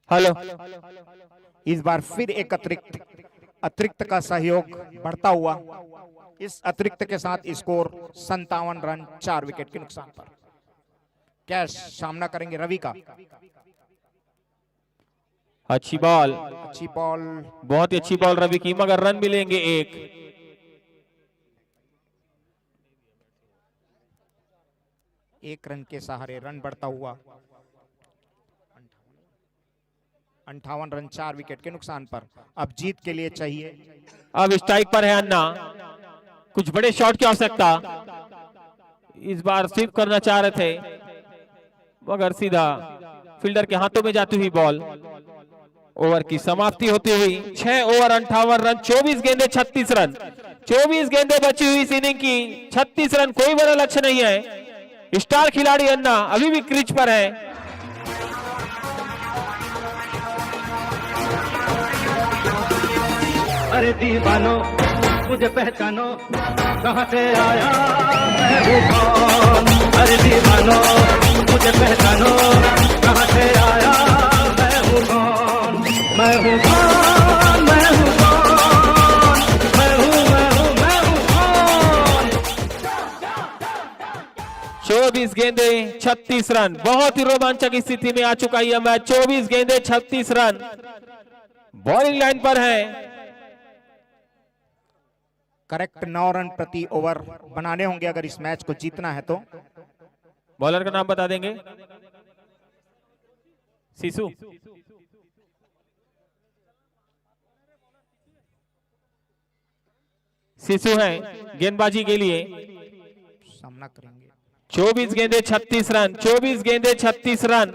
हेलो। इस बार फिर एक अतिरिक्त का सहयोग बढ़ता हुआ। इस अतिरिक्त के साथ स्कोर 57 रन 4 विकेट के नुकसान पर। कैश सामना करेंगे रवि का। अच्छी बॉल, अच्छी बॉल, बहुत ही अच्छी बॉल रवि की, मगर रन मिलेंगे एक रन के सहारे रन बढ़ता हुआ 58 रन 4 विकेट के नुकसान पर। अब जीत के लिए चाहिए। अब स्ट्राइक पर है अन्ना, कुछ बड़े शॉट की आवश्यकता, इस बार स्वीप करना चाह रहे थे मगर सीधा फील्डर के हाथों में जाती हुई बॉल। ओवर की समाप्ति होती हुई 6 ओवर 58 रन, 24 गेंदे 36 रन, 24 गेंदे बची हुई इस इनिंग की, 36 रन कोई बड़ा लक्ष्य नहीं है। स्टार खिलाड़ी अन्ना अभी भी क्रीज पर है। अरे दीवानो मुझे पहचानो, कहाँ से आया मैं हूँ कौन। अरे दीवानो मुझे पहचानो, कहाँ से आया मैं हूँ कौन। मैं हूँ कौन, मैं हूँ कौन, मैं हूँ कौन। 24 गेंदे 36 रन, बहुत ही रोमांचक स्थिति में आ चुका है मैच। 24 गेंदे 36 रन, बॉलिंग लाइन पर है। करेक्ट 9 रन प्रति ओवर बनाने होंगे अगर इस मैच को जीतना है तो। बॉलर का नाम बता देंगे, सिसु। सिसु है गेंदबाजी के लिए, सामना करेंगे। 24 गेंदे 36 रन, 24 गेंदे 36 रन,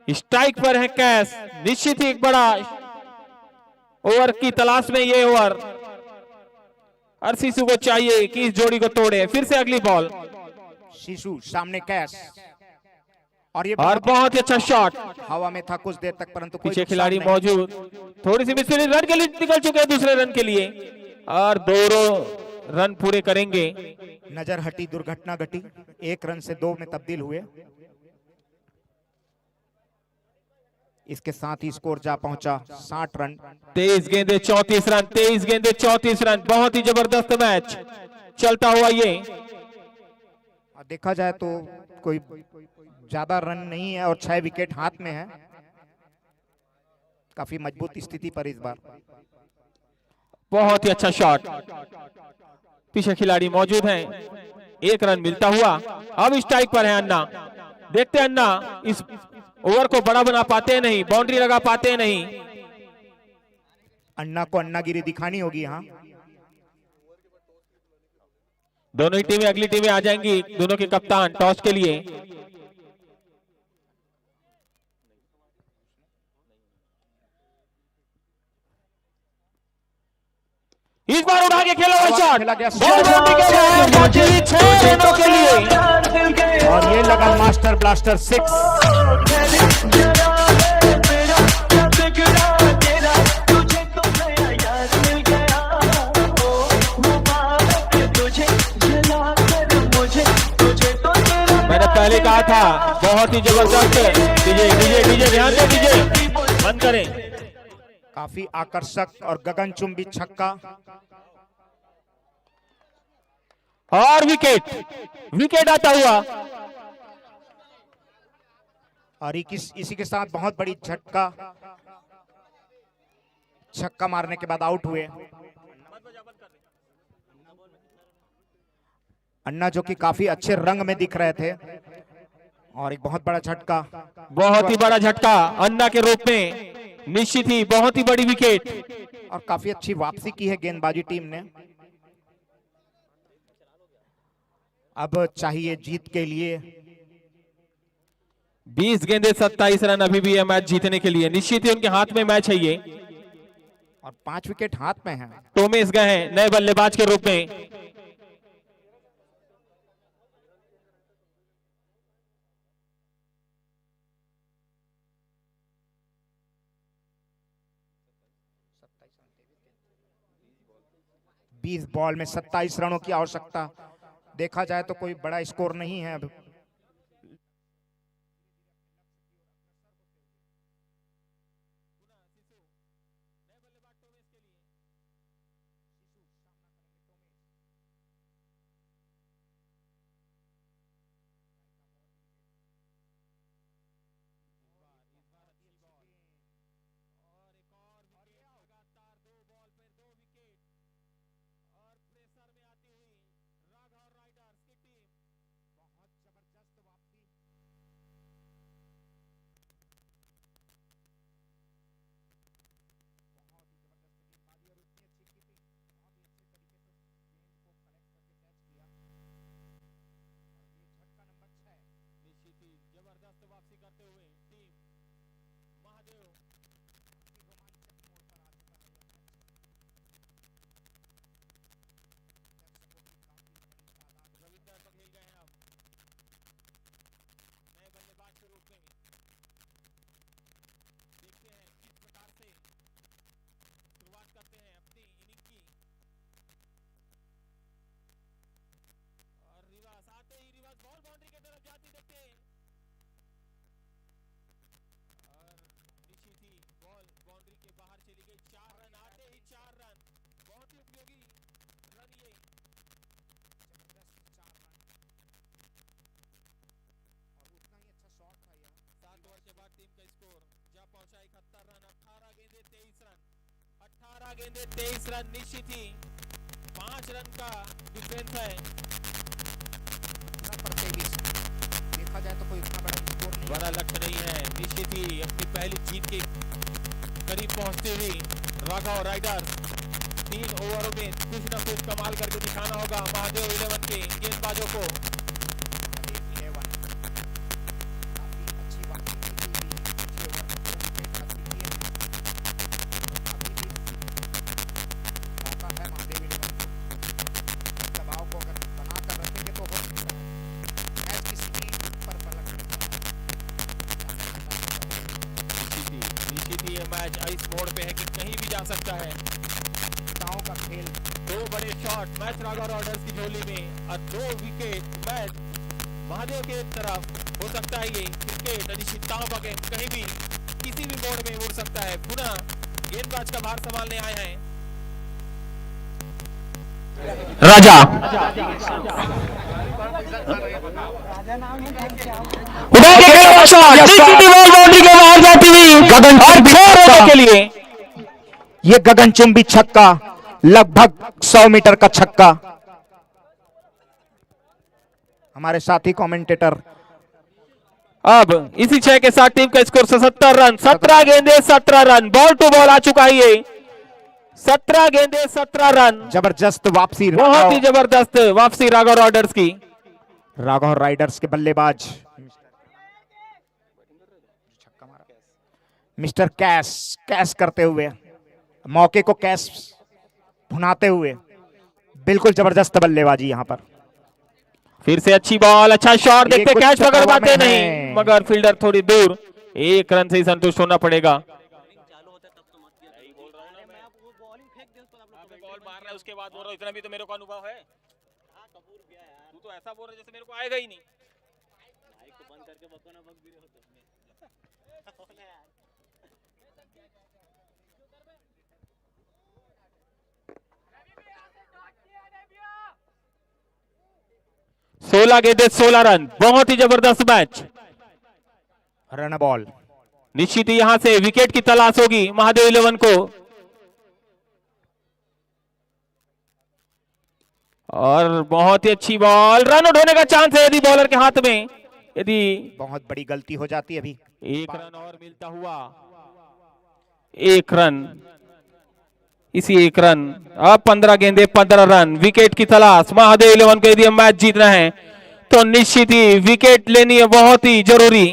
स्ट्राइक पर है कैश। निश्चित ही एक बड़ा ओवर की तलाश में ये ओवर, और शिशु को चाहिए कि इस जोड़ी को तोड़े। फिर से अगली बॉल, शिशु सामने कैश, और ये और बहुत ही अच्छा शॉट, हवा में था कुछ देर तक परंतु कोई पीछे नुकसान खिलाड़ी नहीं। मौजूद, थोड़ी सी मिस, रन के लिए निकल चुके हैं दूसरे रन के लिए, और दोनों रन पूरे करेंगे। नजर हटी, दुर्घटना घटी, 1 रन से 2 में तब्दील हुए। इसके साथ ही स्कोर जा पहुंचा 60 रन। 23 गेंदे 34 रन, 23 गेंदे 34 रन, बहुत ही जबरदस्त मैच चलता हुआ ये। देखा जाए तो कोई ज्यादा रन नहीं है और 6 विकेट हाथ में है। काफी मजबूत स्थिति पर इस बार। बहुत ही अच्छा शॉट, पीछे खिलाड़ी मौजूद हैं, 1 रन मिलता हुआ। अब स्ट्राइक पर है अन्ना, देखते हैं अन्ना इस ओवर को बड़ा बना पाते हैं नहीं, बाउंड्री लगा पाते हैं नहीं। अन्ना को अन्नागिरी दिखानी होगी यहाँ। दोनों ही टीमें अगली टीमें आ जाएंगी, दोनों के कप्तान टॉस के लिए। इस बार उठा के खेला हुआ शॉट, बॉल बाउंड्री के बाहर पहुंची 6 रनों के लिए, और ये लगा मास्टर ब्लास्टर 6। मैंने पहले कहा था बहुत ही जबरदस्त। डीजे डीजे डीजे ध्यान दे, डीजे बंद करें। काफी आकर्षक और गगनचुंबी छक्का, और विकेट, विकेट आता हुआ। और इसी के साथ बहुत बड़ी झटका, छक्का मारने के बाद आउट हुए अन्ना, जो कि काफी अच्छे रंग में दिख रहे थे, और एक बहुत बड़ा झटका, बहुत ही बड़ा झटका अन्ना के रूप में, निश्चित ही बहुत ही बड़ी विकेट, और काफी अच्छी वापसी की है गेंदबाजी टीम ने। अब चाहिए जीत के लिए 20 गेंदे 27 रन अभी भी है मैच जीतने के लिए। निश्चित ही उनके हाथ में मैच है ये, और 5 विकेट हाथ में है। टोमेस गए हैं नए बल्लेबाज के रूप में। बीस बॉल में 27 रनों की आवश्यकता। देखा जाए तो कोई बड़ा स्कोर नहीं है अब। 4 रन आते ही 4 रन, बहुत ही उपयोगी रन ये। जबरदस्त 4 रन और उतना ही अच्छा शॉट था यह। 7 ओवर के बाद टीम का स्कोर जा पहुंचा 71 रन। 18 गेंदे 23 रन, 18 गेंदे 23 रन। निश्चित ही 5 रन का डिफरेंस है। 23 देखा जाए तो कोई इतना बड़ा स्कोर नहीं बड़ा लक्ष्य नहीं है। निश्चित ही अपनी पहली जीत के करीब पहुंचते हुए राघव राइडर्स 3 ओवरों में कुछ न कुछ कमाल करके दिखाना होगा महादेव 11 के गेंदबाजों को। 11 काफी अच्छी बात की गई थी, पिछले ओवर में 2 विकेट हासिल किए हैं। अभी भी मौका है महादेव 11 को, दबाव को अगर बनाकर रखेंगे तो हो सकता है मैच किसी भी पर पलटने का। निश्चित ही ये मैच इस मोड़ पे है कि कहीं भी जा सकता है। दांव का खेल 2 बड़े शॉट मैच राघव राइडर्स की झोली में और 2 विकेट मैच महादेव के तरफ हो सकता है। ये क्रिकेट अनिश्चितताओं का गेम कहीं भी किसी भी मोड़ में उड़ सकता है। पुनः गेंदबाज का भार संभालने आए हैं राजा। उड़ा के खेला शॉट, निश्चित ही बॉल बाउंड्री के बाहर जाती हुई गगन के लिए। ये गगनचुंबी छक्का, लगभग 100 मीटर का छक्का। हमारे साथी कमेंटेटर अब इसी 6 के साथ टीम का स्कोर 77 रन। 17 गेंदे 17 रन, बॉल टू बॉल आ चुका है ये। 17 गेंदे 17 रन, जबरदस्त वापसी, बहुत ही जबरदस्त वापसी राघव राइडर्स की। राघव राइडर्स के बल्लेबाज मिस्टर कैश करते हुए, मौके को कैश भुनाते हुए, बिल्कुल जबरदस्त बल्लेबाजी यहां पर। फिर से अच्छी बॉल, अच्छा शॉट, देखते कैच पकड़ पाते नहीं, मगर फील्डर थोड़ी दूर। 1 रन से ही संतुष्ट होना पड़ेगा। उसके बाद बोल रहा हूं, इतना भी तो मेरे को अनुभव है। तू तो ऐसा बोल रहा जैसे मेरे को आएगा ही नहीं। माइक को बंद करके बको ना बक भी रहे हो तुम। 16 गेंदे 16 रन, बहुत ही जबरदस्त मैच। रन बॉल, निश्चित ही यहां से विकेट की तलाश होगी महादेव 11 को। और बहुत ही अच्छी बॉल, रन आउट होने का चांस है यदि बॉलर के हाथ में, यदि बहुत बड़ी गलती हो जाती है अभी। 1 रन और मिलता हुआ, 1 रन, इसी 1 रन। अब 15 गेंदे 15 रन, विकेट की तलाश महादेव 11 को। यदि मैच जीतना है तो निश्चित ही विकेट लेनी है, बहुत ही जरूरी।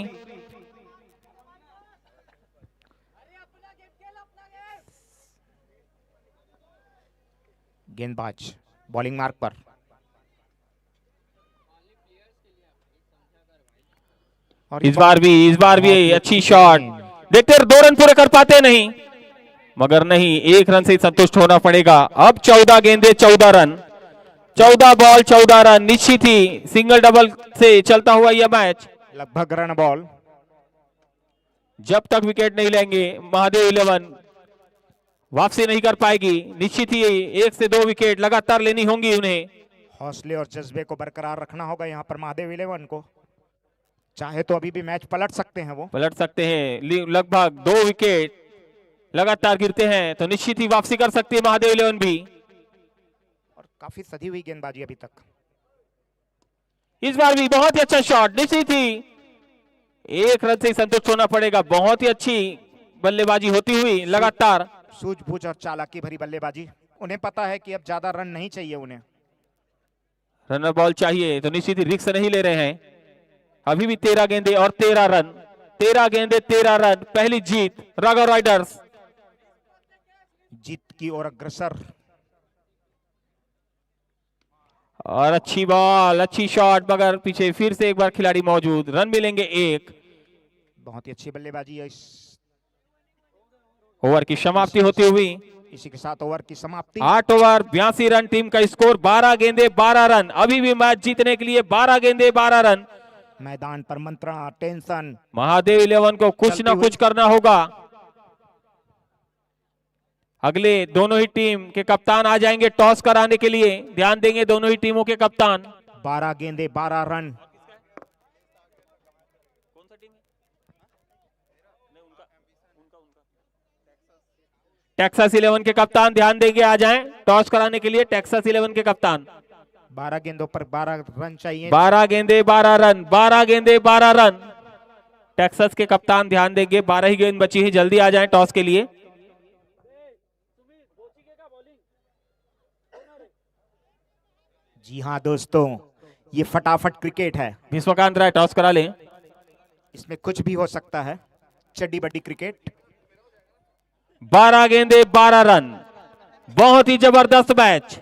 गेंदबाज बॉलिंग मार्क पर, और इस बार भी अच्छी शॉट, देखते 2 रन पूरे कर पाते नहीं, मगर नहीं, 1 रन से ही संतुष्ट होना पड़ेगा। अब 14 गेंदे 14 रन, 14 बॉल 14 रन, निश्चित ही सिंगल डबल से चलता हुआ यह मैच। लगभग रन बॉल, जब तक विकेट नहीं लेंगे महादेव 11 वापसी नहीं कर पाएगी। निश्चित ही 1 से 2 विकेट लगातार लेनी होंगी उन्हें। हौसले और जज्बे को बरकरार रखना होगा यहाँ पर महादेव 11 को। चाहे तो अभी भी मैच पलट सकते हैं, वो पलट सकते हैं। लगभग 2 विकेट लगातार गिरते हैं तो निश्चित ही वापसी कर सकती है महादेव 11 भी। और काफी सधी हुई गेंदबाजी अभी तक। इस बार भी बहुत ही अच्छा शॉट, निश्चित ही 1 रन से ही संतुष्ट होना पड़ेगा। बहुत ही अच्छी बल्लेबाजी होती हुई लगातार, सूझबूझ और चालाकी भरी बल्लेबाजी। उन्हें पता है कि अब ज्यादा रन नहीं चाहिए उन्हें, रनर बॉल चाहिए, तो निश्चित ही रिस्क नहीं ले रहे हैं। अभी भी 13 गेंदे और 13 रन, 13 गेंदे 13 रन, पहली जीत राघव राइडर्स। जीत की ओर अग्रसर, और अच्छी बॉल, अच्छी शॉट, मगर पीछे फिर से एक बार खिलाड़ी मौजूद, रन मिलेंगे 1। बहुत ही अच्छी बल्लेबाजी है। इस ओवर की समाप्ति होती हुई, इसी के साथ ओवर की समाप्ति। 8 ओवर 82 रन, टीम का स्कोर 12 गेंदे 12 रन। अभी भी मैच जीतने के लिए 12 गेंदे 12 रन। मैदान पर मंत्रणा, टेंशन, महादेव 11 को कुछ ना कुछ करना होगा। अगले दोनों ही टीम के कप्तान आ जाएंगे टॉस कराने के लिए। ध्यान देंगे दोनों ही टीमों के कप्तान। 12 गेंदे 12 रन। टेक्सास 11 के कप्तान ध्यान देंगे, आ जाएं टॉस कराने के लिए। टेक्सास 11 के कप्तान। 12 गेंदों पर 12 रन चाहिए। 12 गेंदे 12 रन, 12 गेंदे 12 रन। टेक्सास के कप्तान ध्यान देंगे, 12 ही गेंद बची है, जल्दी आ जाएं टॉस के लिए। जी हाँ दोस्तों, ये फटाफट क्रिकेट है। विश्वकांत राय टॉस करा लें। इसमें कुछ भी हो सकता है, चड्डी बड्डी क्रिकेट। 12 गेंदे 12 रन, बहुत ही जबरदस्त मैच।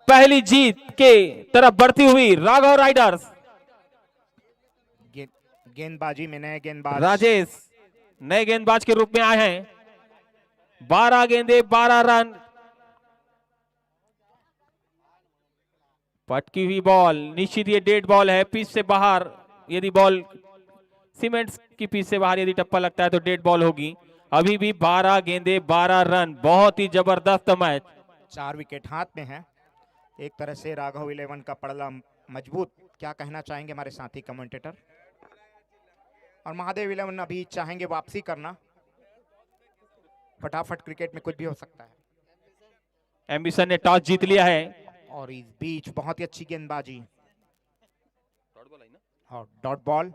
पहली जीत के तरफ बढ़ती हुई राघव राइडर्स। गेंदबाजी में नए गेंदबाज राजेश नए गेंदबाज के रूप में आए हैं। 12 गेंदे 12 रन। पटकी हुई बॉल, निश्चित ये डेड बॉल है, पिच से बाहर। यदि बॉल सीमेंट की पिच से बाहर यदि टप्पा लगता है तो डेड बॉल होगी। अभी भी 12 गेंदे 12 रन, बहुत ही जबरदस्त मैच। 4 विकेट हाथ में है। एक तरह से राघव 11 का पड़ला मजबूत। क्या कहना चाहेंगे हमारे साथी कमेंटेटर? और महादेव 11 अभी चाहेंगे वापसी करना। फटाफट क्रिकेट में कुछ भी हो सकता है। एम्बिशन ने टॉस जीत लिया है और इस बीच बहुत ही अच्छी गेंदबाजी और डॉट बॉल।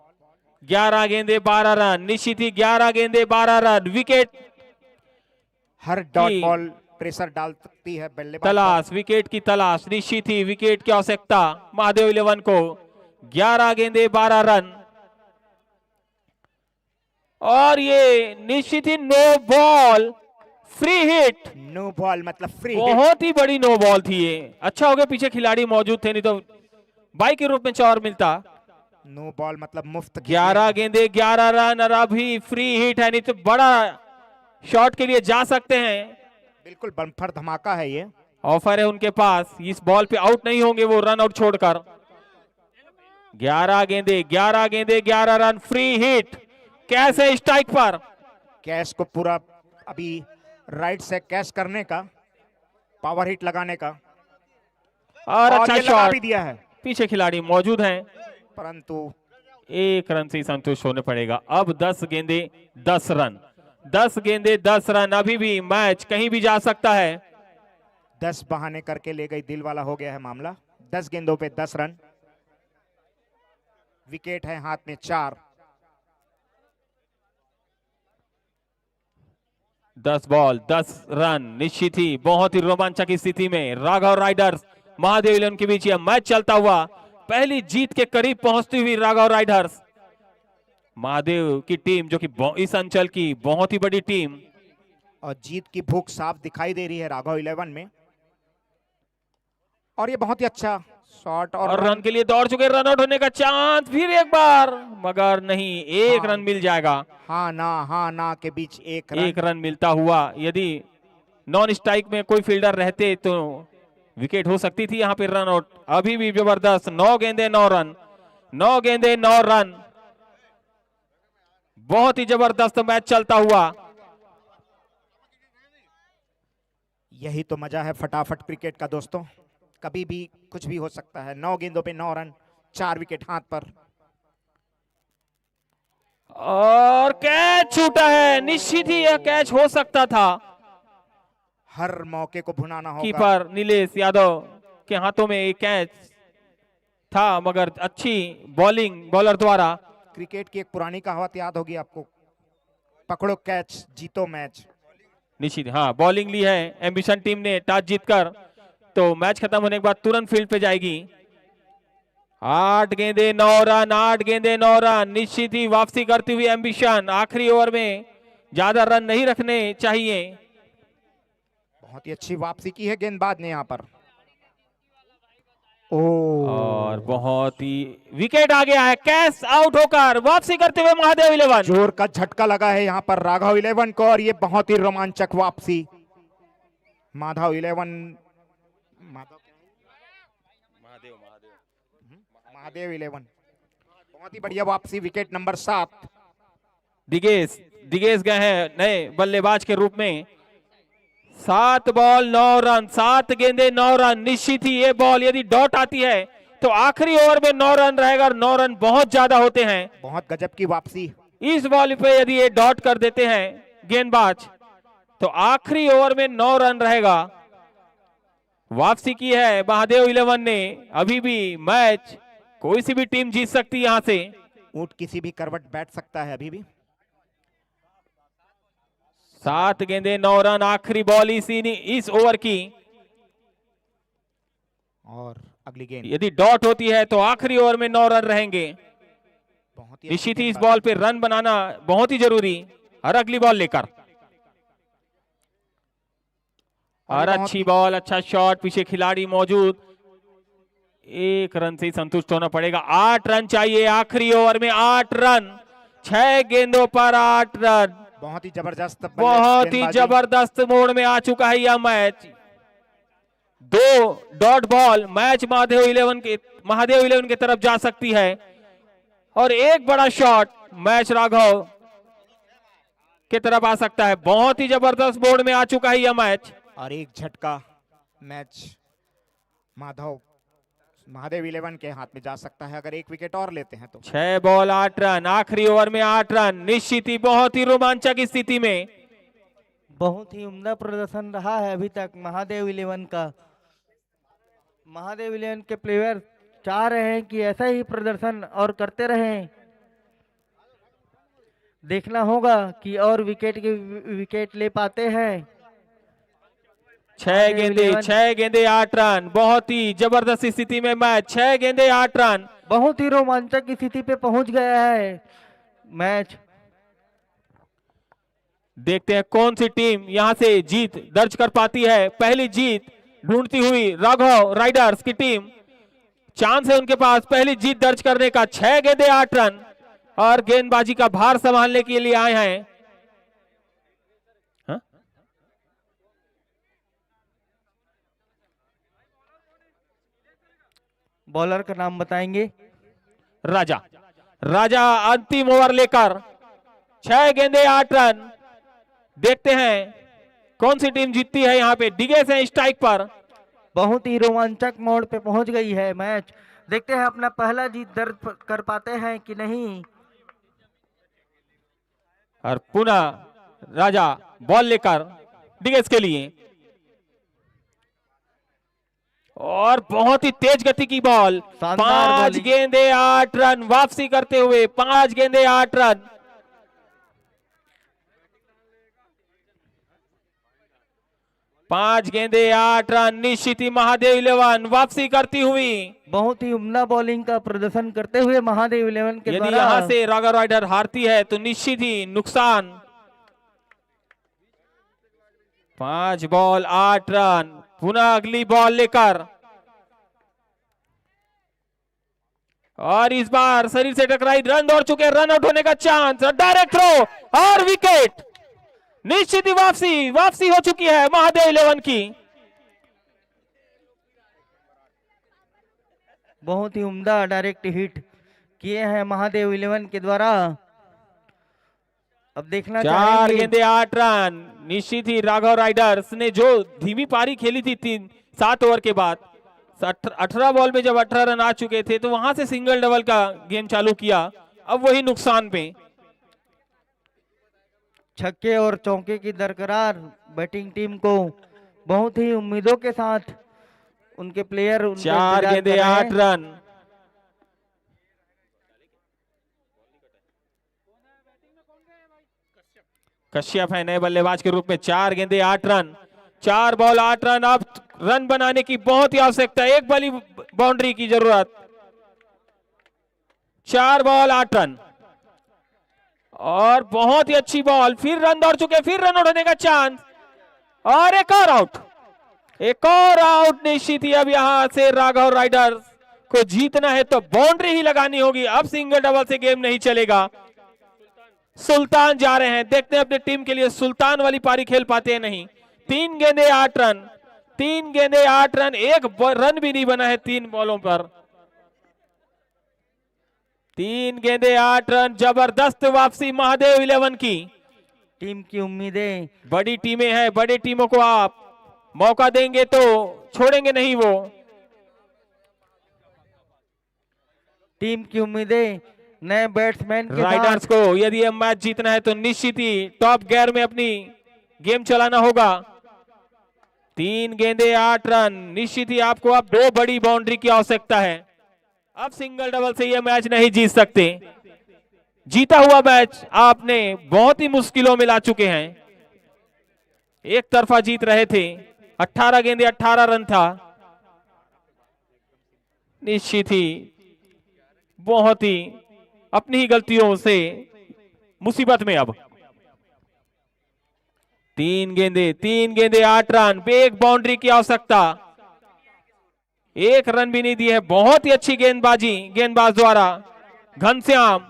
11 गेंदे 12 रन, निश्चित ही 11 गेंदे 12 रन। विकेट हर डॉट बॉल प्रेशर डाल सकती है बल्लेबाज। तलाश, विकेट की तलाश, निश्चित ही विकेट की आवश्यकता महादेव 11 को। 11 गेंदे 12 रन और ये निश्चित ही no ball, free hit. No ball मतलब फ्री हिट। बहुत ही बड़ी नो बॉल थी ये। अच्छा हो गया पीछे खिलाड़ी मौजूद थे, नहीं तो बाई के रूप में चौर मिलता। नो बॉल मतलब मुफ्त। 11 गेंदे 11 रन और अभी फ्री हिट है, नहीं तो बड़ा शॉट के लिए जा सकते हैं। बिल्कुल बम्पर धमाका है ये। ऑफर है उनके पास, इस बॉल पे आउट नहीं होंगे वो रन आउट छोड़कर। 11 गेंदे 11 रन, फ्री हिट। कैसे स्ट्राइक पर कैश को पूरा अभी राइट से कैश करने का, पावर हिट लगाने का और अच्छा शॉट भी दिया है। पीछे खिलाड़ी मौजूद हैं परंतु 1 रन से संतुष्ट होने पड़ेगा। अब 10 गेंदे 10 रन, 10 गेंदे 10 रन। अभी भी मैच कहीं भी जा सकता है। 10 बहाने करके ले गई, दिल वाला हो गया है मामला। 10 गेंदों पे 10 रन। विकेट है हाथ में 4। 10 बॉल 10 रन, निश्चित ही बहुत ही रोमांचक स्थिति में राघव राइडर्स महादेव 11 के बीच यह मैच चलता हुआ। पहली जीत के करीब पहुंचती हुई राघव राइडर्स। महादेव की टीम जो कि इस अंचल की बहुत ही बड़ी टीम, और जीत की भूख साफ दिखाई दे रही है राघव 11 में। और ये बहुत ही अच्छा शॉट और रन के लिए दौड़ चुके। रन आउट होने का चांस फिर एक बार, मगर नहीं, एक रन मिल जाएगा। हाँ ना के बीच एक रन मिलता हुआ। यदि नॉन स्ट्राइक में कोई फील्डर रहते तो विकेट हो सकती थी, यहाँ पे रन आउट। अभी भी जबरदस्त। 9 गेंदे 9 रन, 9 गेंदे 9 रन। बहुत ही जबरदस्त मैच चलता हुआ। यही तो मजा है फटाफट क्रिकेट का दोस्तों, कभी भी कुछ भी हो सकता है। 9 गेंदों पे 9 रन, 4 विकेट हाथ पर। और कैच छूटा है, निश्चित ही यह कैच हो सकता था। हर मौके को भुनाना होगा। कीपर नीलेश यादव के हाथों में एक कैच था, मगर अच्छी बॉलिंग बॉलर द्वारा। क्रिकेट की एक पुरानी कहावत याद होगी आपको, पकड़ो कैच जीतो मैच। निश्चित हाँ, बॉलिंग ली है एम्बिशन टीम ने टॉस जीतकर, तो मैच खत्म होने के बाद तुरंत फील्ड पे जाएगी। 8 गेंदे 9 रन, 8 गेंदे 9 रन। निश्चित ही वापसी करती हुई एम्बिशन। आखिरी ओवर में ज्यादा रन नहीं रखने चाहिए। बहुत ही अच्छी वापसी की है गेंदबाज ने यहाँ पर। और बहुत ही विकेट आ गया है। कैच आउट होकर वापसी करते हुए महादेव 11। जोर का झटका लगा है यहाँ पर राघव 11 को, और ये बहुत ही रोमांचक वापसी। महादेव 11 बहुत ही बढ़िया वापसी। Wicket number 7। दिगेश गए हैं नए बल्लेबाज के रूप में। 7 बॉल 9 रन, 7 गेंदे 9 रन। निश्चित ही ये बॉल यदि डॉट आती है तो आखिरी ओवर में 9 रन रहेगा, और 9 रन बहुत ज्यादा होते हैं। बहुत गजब की वापसी। इस बॉल पे यदि ये डॉट कर देते हैं गेंदबाज तो आखिरी ओवर में 9 रन रहेगा। वापसी की है महादेव 11 ने। अभी भी मैच कोई सी भी टीम जीत सकती है यहां से। ऊंट किसी भी करवट बैठ सकता है अभी भी। 7 गेंदे 9 रन, आखिरी बॉल इस ओवर की। और अगली गेंद यदि डॉट होती है तो आखिरी ओवर में 9 रन रहेंगे। बहुत ही निश्चित ही इस बॉल पे रन बनाना बहुत ही जरूरी। और अगली बॉल लेकर, और अच्छी बॉल, अच्छा शॉट, पीछे खिलाड़ी मौजूद। 1 रन से ही संतुष्ट होना पड़ेगा। 8 रन चाहिए आखिरी ओवर में, 8 रन, 6 गेंदों पर 8 रन। बहुत ही जबरदस्त, बहुत ही जबरदस्त मोड़ में आ चुका है यह match. 2 dot ball match Mahadev 11 की तरफ जा सकती है, और एक बड़ा शॉट मैच राघव की तरफ आ सकता है। बहुत ही जबरदस्त मोड़ में आ चुका है यह मैच। और एक झटका मैच महादेव 11 के हाथ में जा सकता है अगर एक विकेट और लेते हैं तो। 6 बॉल 8 रन, आखिरी ओवर में 8 रन। निश्चित ही बहुत ही रोमांचक स्थिति में। बहुत ही उम्दा प्रदर्शन रहा है अभी तक महादेव 11 का। महादेव 11 के प्लेयर चाह रहे हैं कि ऐसा ही प्रदर्शन और करते रहें। देखना होगा कि और विकेट ले पाते हैं। 6 गेंदे 8 रन। बहुत ही जबरदस्त स्थिति में मैच। 6 गेंदे 8 रन। बहुत ही रोमांचक स्थिति पे पहुंच गया है मैच। देखते हैं कौन सी टीम यहां से जीत दर्ज कर पाती है। पहली जीत ढूंढती हुई राघव राइडर्स की टीम। चांस है उनके पास पहली जीत दर्ज करने का। 6 गेंदे 8 रन, और गेंदबाजी का भार संभालने के लिए आए हैं। बॉलर का नाम बताएंगे? राजा अंतिम ओवर लेकर। 6 गेंदे 8 रन। देखते हैं कौन सी टीम जीतती है। यहाँ पे डिगे से स्ट्राइक पर। बहुत ही रोमांचक मोड़ पे पहुंच गई है मैच। देखते हैं अपना पहला जीत दर्ज कर पाते हैं कि नहीं। और पुनः राजा बॉल लेकर डिगेस के लिए, और बहुत ही तेज गति की बॉल। 5 गेंदे 8 रन वापसी करते हुए। 5 गेंदे 8 रन। पांच गेंदे 8 रन। निश्चित ही महादेव 11 वापसी करती हुई। बहुत ही उम्दा बॉलिंग का प्रदर्शन करते हुए महादेव 11 के यदि यहां से राघव राइडर हारती है तो निश्चित ही नुकसान। 5 बॉल 8 रन। पुनः अगली बॉल लेकर, और इस बार शरीर से टकराई, रन दौड़ चुके, रन आउट होने का चांस, डायरेक्ट थ्रो और विकेट। निश्चित ही वापसी हो चुकी है महादेव 11 की। बहुत ही उम्दा डायरेक्ट हिट किए हैं महादेव 11 के द्वारा। अब देखना 4 गेंदे 8 रन। निश्चित ही राघव राइडर्स ने जो धीमी पारी खेली थी 7 ओवर के बाद, 18 बॉल में जब 18 रन आ चुके थे तो वहां से सिंगल डबल का गेम चालू किया। अब वही नुकसान पे। छक्के और चौके की दरकरार बैटिंग टीम को बहुत ही उम्मीदों के साथ उनके प्लेयर 4 गेंदे 8 रन। कश्यप है नए बल्लेबाज के रूप में। 4 गेंदे 8 रन। 4 ball 8 run. अब रन बनाने की बहुत ही आवश्यकता है। एक बड़ी बाउंड्री की जरूरत। 4 बॉल 8 रन, और बहुत ही अच्छी बॉल। फिर रन दौड़ चुके, फिर रन आउट होने का चांस, और एक और आउट। एक और आउट। निश्चित ही अब यहां से राघव राइडर्स को जीतना है तो बाउंड्री ही लगानी होगी। अब सिंगल डबल से गेम नहीं चलेगा। सुल्तान जा रहे हैं। देखते हैं अपनी टीम के लिए सुल्तान वाली पारी खेल पाते हैं नहीं। 3 गेंदे 8 रन। 3 गेंदे 8 रन। एक रन भी नहीं बना है 3 बॉलों पर। 3 गेंदे 8 रन। जबरदस्त वापसी महादेव 11 की। टीम की उम्मीदें, बड़ी टीमें हैं, बड़ी टीमों को आप मौका देंगे तो छोड़ेंगे नहीं वो। टीम की उम्मीदें नए बैट्समैन के राइडर्स साथ को यदि यह मैच जीतना है तो निश्चित ही टॉप गियर में अपनी गेम चलाना होगा। 3 गेंदे 8 रन, निश्चित ही आपको अब 2 बड़ी बाउंड्री की आवश्यकता है। अब सिंगल डबल से यह मैच नहीं जीत सकते। जीता हुआ मैच आपने बहुत ही मुश्किलों में ला चुके हैं। एक तरफा जीत रहे थे, 18 गेंदे 18 रन था। निश्चित ही बहुत ही अपनी ही गलतियों से मुसीबत में अब। 3 गेंदे 8 रन, एक बाउंड्री की आवश्यकता। 1 रन भी नहीं दी है। बहुत ही अच्छी गेंदबाजी गेंदबाज द्वारा। घनश्याम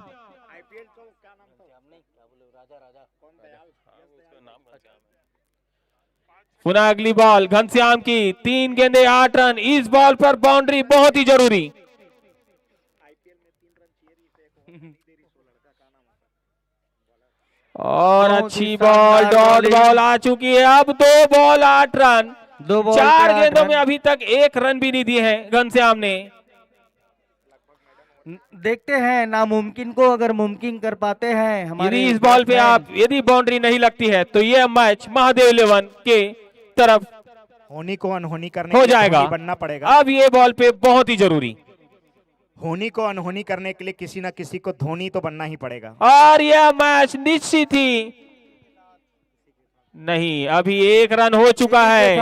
पुनः अगली बॉल घनश्याम की। 3 गेंदे 8 रन, इस बॉल पर बाउंड्री बहुत ही जरूरी। और अच्छी बॉल, डॉट बॉल आ चुकी है। अब 2 बॉल 8 रन, 4 गेंदों में अभी तक 1 रन भी नहीं दिए हैं घनश्याम ने। देखते हैं नामुमकिन को अगर मुमकिन कर पाते हैं हमारे। यदि इस बॉल पे आप यदि बाउंड्री नहीं लगती है तो यह मैच महादेव 11 के तरफ होनी को अनहोनी करने हो के लिए जाएगा। धोनी बनना पड़ेगा। अब ये बॉल पे बहुत ही जरूरी। होनी को अनहोनी करने के लिए किसी ना किसी को धोनी तो बनना ही पड़ेगा। और यह मैच निश्चित ही नहीं, अभी 1 रन हो चुका है।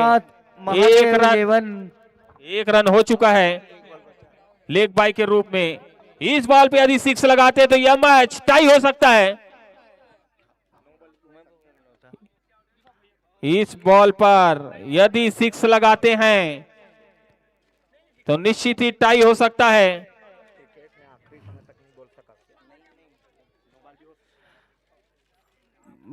1 रन हो चुका है लेग बाई के रूप में। इस बॉल पे यदि 6 लगाते तो यह मैच टाई हो सकता है। इस बॉल पर यदि 6 लगाते हैं तो निश्चित ही टाई हो सकता है।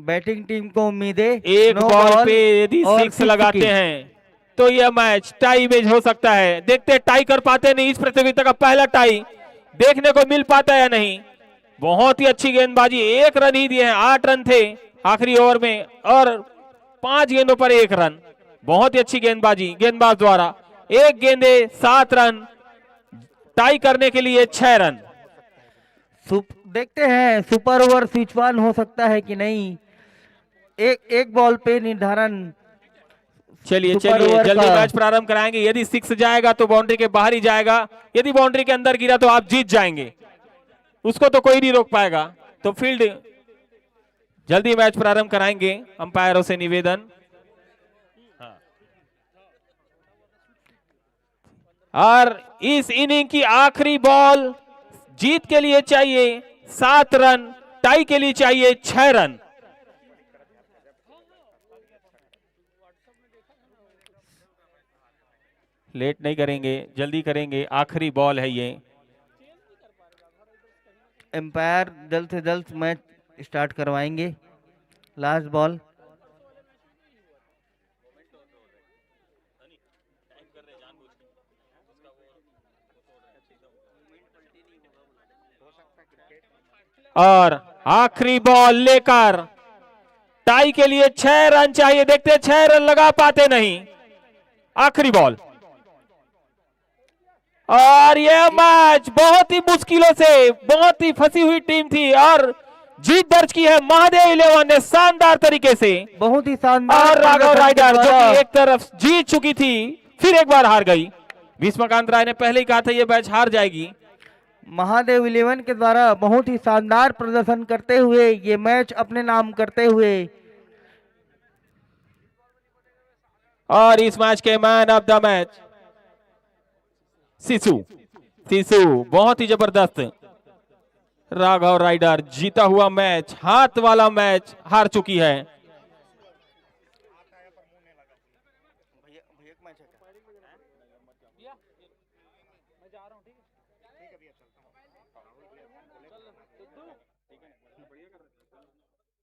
बैटिंग टीम को उम्मीदें, एक बॉल पे यदि 6 लगाते हैं तो यह मैच टाई में हो सकता है। देखते टाई कर पाते नहीं। इस प्रतियोगिता का पहला टाई देखने को मिल पाता है या नहीं। बहुत ही अच्छी गेंदबाजी, 1 रन ही दिए हैं। 8 रन थे आखिरी ओवर में और 5 गेंदों पर 1 रन। बहुत ही अच्छी गेंदबाजी गेंदबाज द्वारा। 1 गेंदे 7 रन, टाई करने के लिए 6 रन। देखते हैं सुपर ओवर स्विच ऑन हो सकता है कि नहीं। एक बॉल पे निर्धारण। चलिए जल्दी मैच प्रारंभ कराएंगे। यदि 6 जाएगा तो बाउंड्री के बाहर ही जाएगा। यदि बाउंड्री के अंदर गिरा तो आप जीत जाएंगे, उसको तो कोई नहीं रोक पाएगा। तो फील्ड जल्दी मैच प्रारंभ कराएंगे। अंपायरों से निवेदन। और इस इनिंग की आखिरी बॉल जीत के लिए चाहिए 7 रन, टाई के लिए चाहिए 6 रन। लेट नहीं करेंगे, जल्दी करेंगे। आखिरी बॉल है ये। एम्पायर जल्द से जल्द मैच स्टार्ट करवाएंगे। Last ball. और आखिरी बॉल लेकर टाई के लिए 6 रन चाहिए। देखते 6 रन लगा पाते नहीं। आखिरी बॉल और यह मैच बहुत ही मुश्किलों से, बहुत ही फंसी हुई टीम थी और जीत दर्ज की है महादेव 11 ने शानदार तरीके से। बहुत ही शानदार। और राघव राइडर जो कि एक तरफ जीत चुकी थी फिर एक बार हार गई। भीष्मकांत राय ने पहले ही कहा था यह मैच हार जाएगी। महादेव 11 के द्वारा बहुत ही शानदार प्रदर्शन करते हुए ये मैच अपने नाम करते हुए। और इस मैच के man of the match Sisu बहुत ही जबरदस्त। राघव राइडर जीता हुआ मैच, हाथ वाला मैच हार चुकी है।